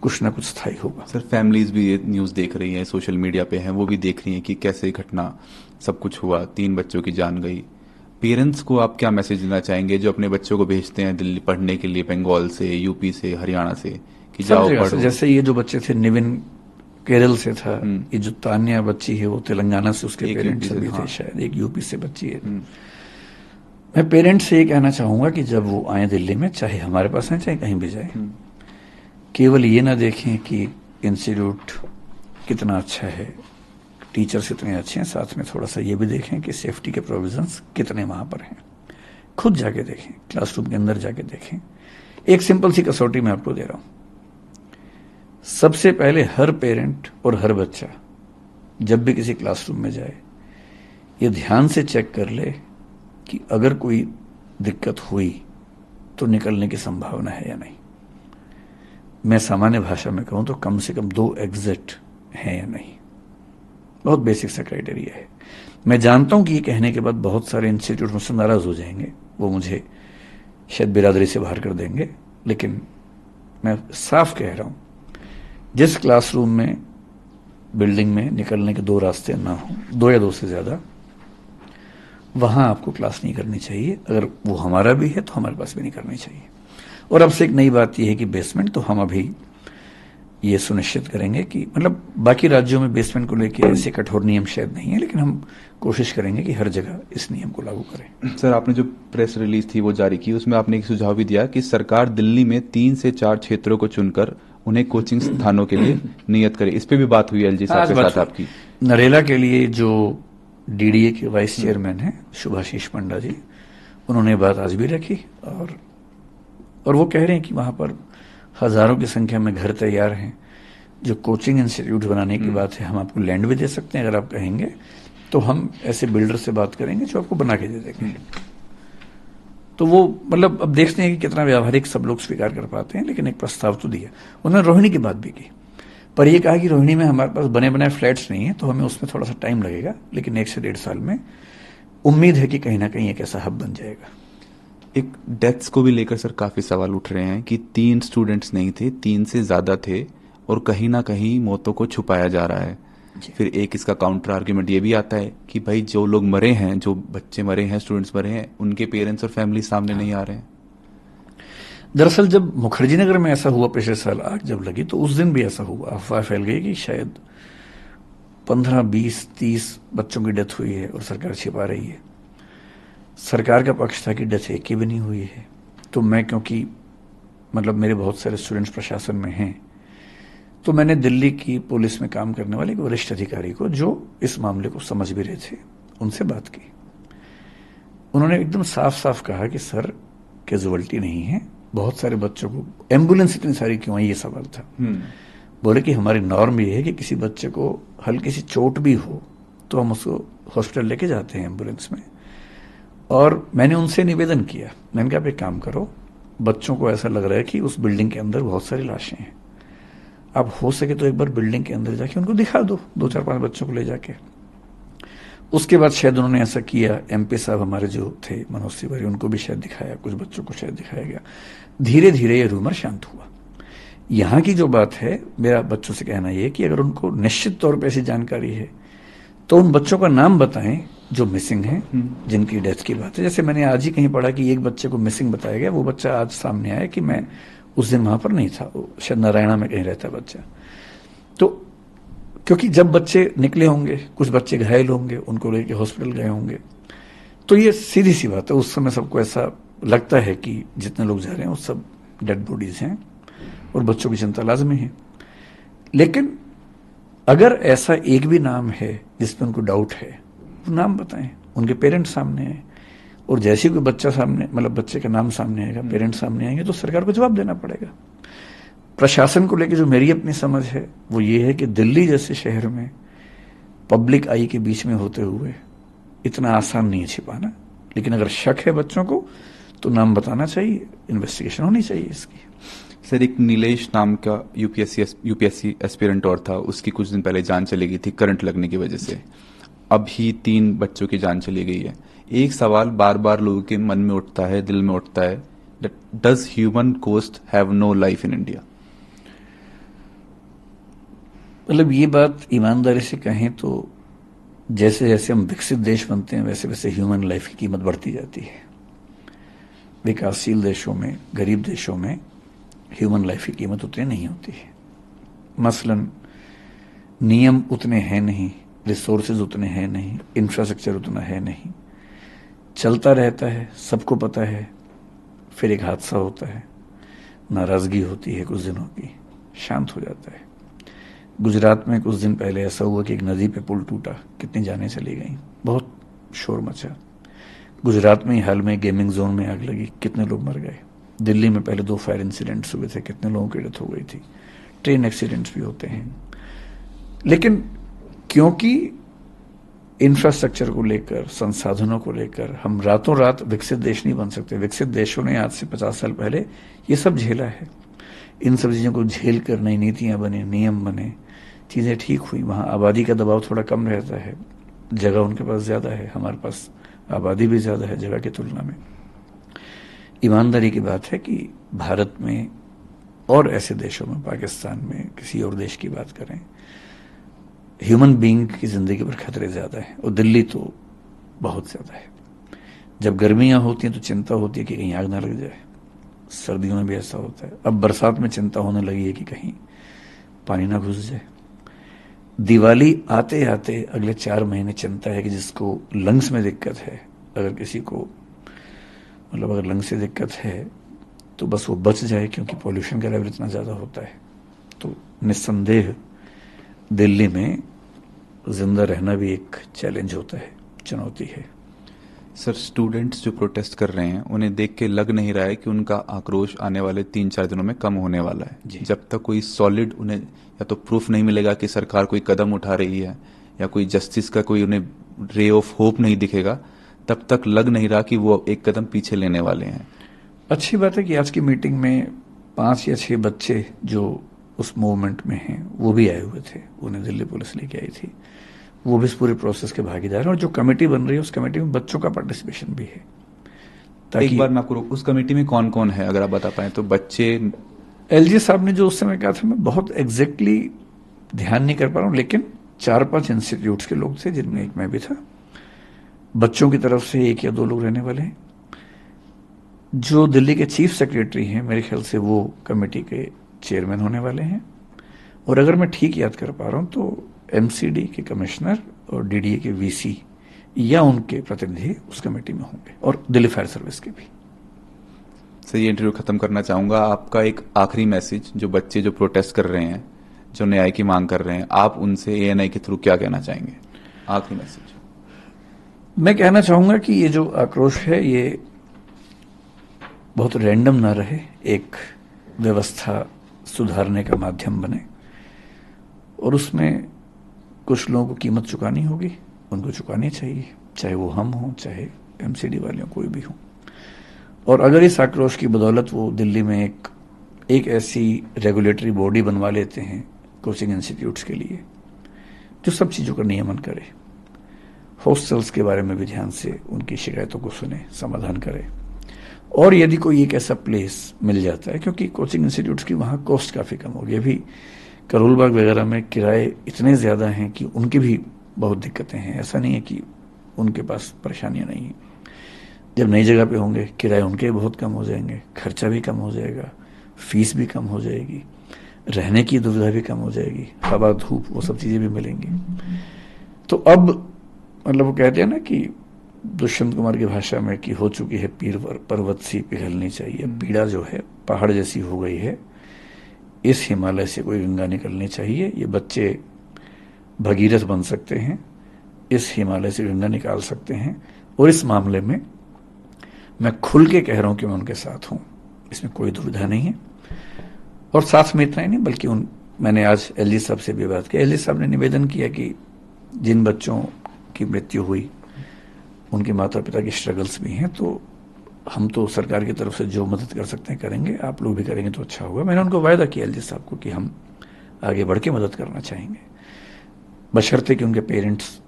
कुछ ना कुछ स्थायी होगा। सर, फैमिलीज भी ये न्यूज़ देख रही हैं, सोशल मीडिया पे हैं, वो भी देख रही हैं कि कैसे घटना सब कुछ हुआ, 3 बच्चों की जान गई। पेरेंट्स को आप क्या मैसेज देना चाहेंगे जो अपने बच्चों को भेजते हैं दिल्ली पढ़ने के लिए, बंगाल से, यूपी से, हरियाणा से, कि जाओ पढ़ो? जैसे ये जो बच्चे थे, निविन केरल से था, ये जो तान्या बच्ची है वो तेलंगाना से, उसके पेरेंट्स भी थे, शायद एक यूपी से बच्ची है। मैं पेरेंट्स से ये कहना चाहूंगा कि जब वो आए दिल्ली में, चाहे हमारे पास आए चाहे कहीं भी जाए, केवल ये ना देखें कि इंस्टीट्यूट कितना अच्छा है, टीचर्स कितने अच्छे हैं, साथ में थोड़ा सा ये भी देखें कि सेफ्टी के प्रोविजंस कितने वहां पर हैं। खुद जाके देखें, क्लासरूम के अंदर जाके देखें। एक सिंपल सी कसौटी मैं आपको दे रहा हूं। सबसे पहले हर पेरेंट और हर बच्चा जब भी किसी क्लासरूम में जाए, ये ध्यान से चेक कर ले कि अगर कोई दिक्कत हुई तो निकलने की संभावना है या नहीं। मैं सामान्य भाषा में कहूं तो कम से कम 2 एग्जिट हैं या नहीं। बहुत बेसिक सा क्राइटेरिया है। मैं जानता हूं कि ये कहने के बाद बहुत सारे इंस्टीट्यूट मुझसे नाराज हो जाएंगे, वो मुझे शायद बिरादरी से बाहर कर देंगे, लेकिन मैं साफ कह रहा हूं, जिस क्लासरूम में, बिल्डिंग में निकलने के 2 रास्ते ना हो, 2 या 2 से ज्यादा, वहां आपको क्लास नहीं करनी चाहिए। अगर वो हमारा भी है तो हमारे पास भी नहीं करनी चाहिए। और अब से एक नई बात यह है कि बेसमेंट, तो हम अभी ये सुनिश्चित करेंगे कि, मतलब बाकी राज्यों में बेसमेंट को लेकर ऐसे कठोर नियम शायद नहीं है, लेकिन हम कोशिश करेंगे कि हर जगह इस नियम को लागू करें। सर, आपने जो प्रेस रिलीज थी वो जारी की, उसमें आपने एक सुझाव भी दिया कि सरकार दिल्ली में 3 से 4 क्षेत्रों को चुनकर उन्हें कोचिंग स्थानों के लिए नियत करे। इस पे भी बात हुई एलजी साहब के साथ आपकी। नरेला के लिए जो डीडीए के वाइस चेयरमैन हैं शुभाशीष पंडा जी, उन्होंने बात आज भी रखी, और वो कह रहे हैं कि वहां पर हजारों की संख्या में घर तैयार हैं। जो कोचिंग इंस्टीट्यूट बनाने की बात है, हम आपको लैंड भी दे सकते हैं, अगर आप कहेंगे तो हम ऐसे बिल्डर से बात करेंगे जो आपको बना के दे देंगे। तो वो, मतलब अब देखते हैं कि कितना व्यावहारिक सब लोग स्वीकार कर पाते हैं, लेकिन एक प्रस्ताव तो दिया। उन्होंने रोहिणी की बात भी की, पर यह कहा कि रोहिणी में हमारे पास बने बनाए फ्लैट्स नहीं है, तो हमें उसमें थोड़ा सा टाइम लगेगा, लेकिन 1 से 1.5 साल में उम्मीद है कि कहीं ना कहीं एक ऐसा हब बन जाएगा। एक डेथ्स को भी लेकर सर काफी सवाल उठ रहे हैं कि 3 स्टूडेंट्स नहीं थे, 3 से ज्यादा थे, और कहीं ना कहीं मौतों को छुपाया जा रहा है। फिर एक इसका काउंटर आर्ग्यूमेंट ये भी आता है कि भाई जो लोग मरे हैं, जो बच्चे मरे हैं, स्टूडेंट्स मरे हैं, उनके पेरेंट्स और फैमिली सामने नहीं आ रहे हैं। दरअसल जब मुखर्जी नगर में ऐसा हुआ पिछले साल आग जब लगी, तो उस दिन भी ऐसा हुआ, अफवाह फैल गई कि शायद 15, 20, 30 बच्चों की डेथ हुई है और सरकार छिपा रही है। सरकार का पक्ष था कि डेथ एक की भी नहीं हुई है। तो मैं, क्योंकि मतलब मेरे बहुत सारे स्टूडेंट्स प्रशासन में हैं, तो मैंने दिल्ली की पुलिस में काम करने वाले एक वरिष्ठ अधिकारी को, जो इस मामले को समझ भी रहे थे, उनसे बात की। उन्होंने एकदम साफ साफ कहा कि सर, कैजुअल्टी नहीं है, बहुत सारे बच्चों को, एम्बुलेंस इतनी सारी क्यों आई, ये सवाल था। बोले कि हमारी नॉर्म ये है कि किसी बच्चे को हल्की सी चोट भी हो तो हम उसको हॉस्पिटल लेके जाते हैं एम्बुलेंस में। और मैंने उनसे निवेदन किया, मैंने कहा आप एक काम करो, बच्चों को ऐसा लग रहा है कि उस बिल्डिंग के अंदर बहुत सारी लाशें हैं, आप हो सके तो एक बार बिल्डिंग के अंदर जाके उनको दिखा दो, 2, 4, 5 बच्चों को ले जाके। उसके बाद शायद उन्होंने ऐसा किया। एमपी साहब हमारे जो थे, मनोज तिवारी, उनको भी शायद दिखाया, कुछ बच्चों को शायद दिखाया गया। धीरे धीरे ये रूमर शांत हुआ। यहाँ की जो बात है, मेरा बच्चों से कहना यह कि अगर उनको निश्चित तौर पर ऐसी जानकारी है तो उन बच्चों का नाम बताएं जो मिसिंग हैं, जिनकी डेथ की बात है। जैसे मैंने आज ही कहीं पढ़ा कि एक बच्चे को मिसिंग बताया गया, वो बच्चा आज सामने आया कि मैं उस दिन वहां पर नहीं था, शायद नारायणा में कहीं रहता बच्चा। तो क्योंकि जब बच्चे निकले होंगे, कुछ बच्चे घायल होंगे, उनको लेके हॉस्पिटल गए होंगे, तो ये सीधी सी बात है। उस समय सबको ऐसा लगता है कि जितने लोग जा रहे हैं वो सब डेड बॉडीज हैं और बच्चों की चिंता लाजमी है। लेकिन अगर ऐसा एक भी नाम है जिसमें उनको डाउट है, वो नाम बताएं, उनके पेरेंट्स सामने हैं, और जैसे ही कोई बच्चा सामने, मतलब बच्चे का नाम सामने आएगा, पेरेंट्स सामने आएंगे, तो सरकार को जवाब देना पड़ेगा। प्रशासन को लेकर जो मेरी अपनी समझ है वो ये है कि दिल्ली जैसे शहर में पब्लिक आई के बीच में होते हुए इतना आसान नहीं है छिपाना, लेकिन अगर शक है बच्चों को तो नाम बताना चाहिए, इन्वेस्टिगेशन होनी चाहिए इसकी। सर, एक नीलेश नाम का यूपीएससी एस्पिरेंट और था, उसकी कुछ दिन पहले जान चली गई थी करंट लगने की वजह से। अभी 3 बच्चों की जान चली गई है। एक सवाल बार बार लोगों के मन में उठता है, दिल में उठता है, does human cost have no life in India? मतलब ये बात ईमानदारी से कहें तो जैसे जैसे हम विकसित देश बनते हैं वैसे वैसे ह्यूमन लाइफ की कीमत बढ़ती जाती है। विकासशील देशों में, गरीब देशों में ह्यूमन लाइफ की कीमत उतनी नहीं होती है। मसलन नियम उतने हैं नहीं, रिसोर्सेज उतने हैं नहीं, इंफ्रास्ट्रक्चर उतना है नहीं, चलता रहता है, सबको पता है, फिर एक हादसा होता है, नाराजगी होती है कुछ दिनों की, शांत हो जाता है। गुजरात में कुछ दिन पहले ऐसा हुआ कि एक नदी पे पुल टूटा, कितनी जानें चली गई, बहुत शोर मचा। गुजरात में ही हाल में गेमिंग जोन में आग लगी, कितने लोग मर गए। दिल्ली में पहले 2 फायर इंसिडेंट्स हुए थे, कितने लोगों की डेथ हो गई थी। ट्रेन एक्सीडेंट्स भी होते हैं। लेकिन क्योंकि इंफ्रास्ट्रक्चर को लेकर, संसाधनों को लेकर हम रातों रात विकसित देश नहीं बन सकते। विकसित देशों ने आज से 50 साल पहले ये सब झेला है। इन सब चीज़ों को झेल कर नई नीतियाँ बने, नियम बने, चीज़ें ठीक हुई। वहाँ आबादी का दबाव थोड़ा कम रहता है, जगह उनके पास ज़्यादा है, हमारे पास आबादी भी ज़्यादा है जगह की तुलना में। ईमानदारी की बात है कि भारत में और ऐसे देशों में, पाकिस्तान में, किसी और देश की बात करें, ह्यूमन बीइंग की ज़िंदगी पर खतरे ज़्यादा है, और दिल्ली तो बहुत ज़्यादा है। जब गर्मियाँ होती हैं तो चिंता होती है कि कहीं आग ना लग जाए, सर्दियों में भी ऐसा होता है। अब बरसात में चिंता होने लगी है कि कहीं पानी ना घुस जाए। दिवाली आते आते अगले 4 महीने चिंता है कि जिसको लंग्स में दिक्कत है, अगर किसी को, मतलब अगर लंग्स से दिक्कत है तो बस वो बच जाए, क्योंकि पॉल्यूशन का लेवल इतना ज़्यादा होता है। तो निस्संदेह दिल्ली में जिंदा रहना भी एक चैलेंज होता है, चुनौती है। सर, स्टूडेंट्स जो प्रोटेस्ट कर रहे हैं उन्हें देख के लग नहीं रहा है कि उनका आक्रोश आने वाले 3-4 दिनों में कम होने वाला है। जब तक कोई सॉलिड उन्हें या तो प्रूफ नहीं मिलेगा कि सरकार कोई कदम उठा रही है, या कोई जस्टिस का कोई उन्हें रे ऑफ होप नहीं दिखेगा, तब तक लग नहीं रहा कि वो एक कदम पीछे लेने वाले हैं। अच्छी बात है कि आज की मीटिंग में 5 या 6 बच्चे जो उस मूवमेंट में हैं वो भी आए हुए थे, उन्हें दिल्ली पुलिस लेके आई थी। वो भी इस पूरे प्रोसेस के भागीदार हैं, और जो कमेटी बन रही है उस कमेटी में बच्चों का पार्टिसिपेशन भी है। एक बार मैं आपको उस कमेटी में कौन कौन है अगर आप बता पाएं तो? बच्चे, एलजी साहब ने जो उस समय कहा था, मैं बहुत एग्जैक्टली ध्यान नहीं कर पा रहा हूँ, लेकिन 4-5 इंस्टीट्यूट्स के लोग थे, जिनमें एक मैं भी था। बच्चों की तरफ से 1 या 2 लोग रहने वाले हैं। जो दिल्ली के चीफ सेक्रेटरी हैं, मेरे ख्याल से वो कमेटी के चेयरमैन होने वाले हैं। और अगर मैं ठीक याद कर पा रहा हूँ तो एमसीडी के कमिश्नर और डीडीए के वीसी या उनके प्रतिनिधि उस कमेटी में होंगे, और दिल्ली फायर सर्विस के भी। सर, ये इंटरव्यू खत्म करना चाहूंगा। आपका एक आखिरी मैसेज, जो बच्चे जो प्रोटेस्ट कर रहे हैं, जो न्याय की मांग कर रहे हैं, आप उनसे एएनआई के थ्रू क्या कहना चाहेंगे? आखिरी मैसेज। मैं कहना चाहूंगा कि ये जो आक्रोश है ये बहुत रैंडम ना रहे, एक व्यवस्था सुधारने का माध्यम बने, और उसमें कुछ लोगों को कीमत चुकानी होगी, उनको चुकानी चाहिए, चाहे वो हम हों, चाहे एमसीडी वाले हों, कोई भी हो। और अगर इस आक्रोश की बदौलत वो दिल्ली में एक ऐसी रेगुलेटरी बॉडी बनवा लेते हैं कोचिंग इंस्टीट्यूट्स के लिए, जो सब चीज़ों का नियमन करे, हॉस्टल्स के बारे में भी ध्यान से उनकी शिकायतों को सुने, समाधान करे, और यदि कोई एक ऐसा प्लेस मिल जाता है, क्योंकि कोचिंग इंस्टीट्यूट्स की वहाँ कॉस्ट काफ़ी कम होगी। अभी करोल बाग वगैरह में किराए इतने ज़्यादा हैं कि उनकी भी बहुत दिक्कतें हैं। ऐसा नहीं है कि उनके पास परेशानियां नहीं हैं। जब नई जगह पे होंगे किराए उनके बहुत कम हो जाएंगे, खर्चा भी कम हो जाएगा, फीस भी कम हो जाएगी, रहने की दुविधा भी कम हो जाएगी, हवा धूप वो सब चीज़ें भी मिलेंगी। तो अब मतलब वो कहते हैं ना कि दुष्यंत कुमार की भाषा में कि हो चुकी है पीर पर्वत सी पिघलनी चाहिए। पीड़ा जो है पहाड़ जैसी हो गई है, इस हिमालय से कोई गंगा निकलनी चाहिए। ये बच्चे भगीरथ बन सकते हैं, इस हिमालय से गंगा निकाल सकते हैं। और इस मामले में मैं खुल के कह रहा हूं कि मैं उनके साथ हूं, इसमें कोई दुविधा नहीं है। और साथ में इतना ही नहीं, बल्कि मैंने आज एलजी साहब से भी बात की। एलजी साहब ने निवेदन किया कि जिन बच्चों की मृत्यु हुई उनके माता पिता की स्ट्रगल्स भी हैं, तो हम तो सरकार की तरफ से जो मदद कर सकते हैं करेंगे, आप लोग भी करेंगे तो अच्छा होगा। मैंने उनको वायदा किया एलजी साहब को कि हम आगे बढ़ के मदद करना चाहेंगे, बशर्ते कि उनके पेरेंट्स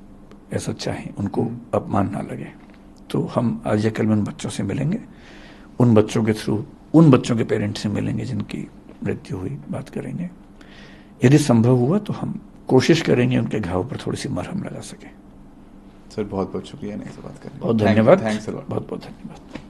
ऐसा चाहें, उनको अपमान ना लगे। तो हम आज या कल में उन बच्चों से मिलेंगे, उन बच्चों के थ्रू उन बच्चों के पेरेंट्स से मिलेंगे जिनकी मृत्यु हुई, बात करेंगे। यदि संभव हुआ तो हम कोशिश करेंगे उनके घाव पर थोड़ी सी मरहम लगा सके। सर बहुत बहुत शुक्रिया नहीं से बात करने। बहुत धन्यवाद, थैंक्स अ लॉट। बहुत बहुत धन्यवाद।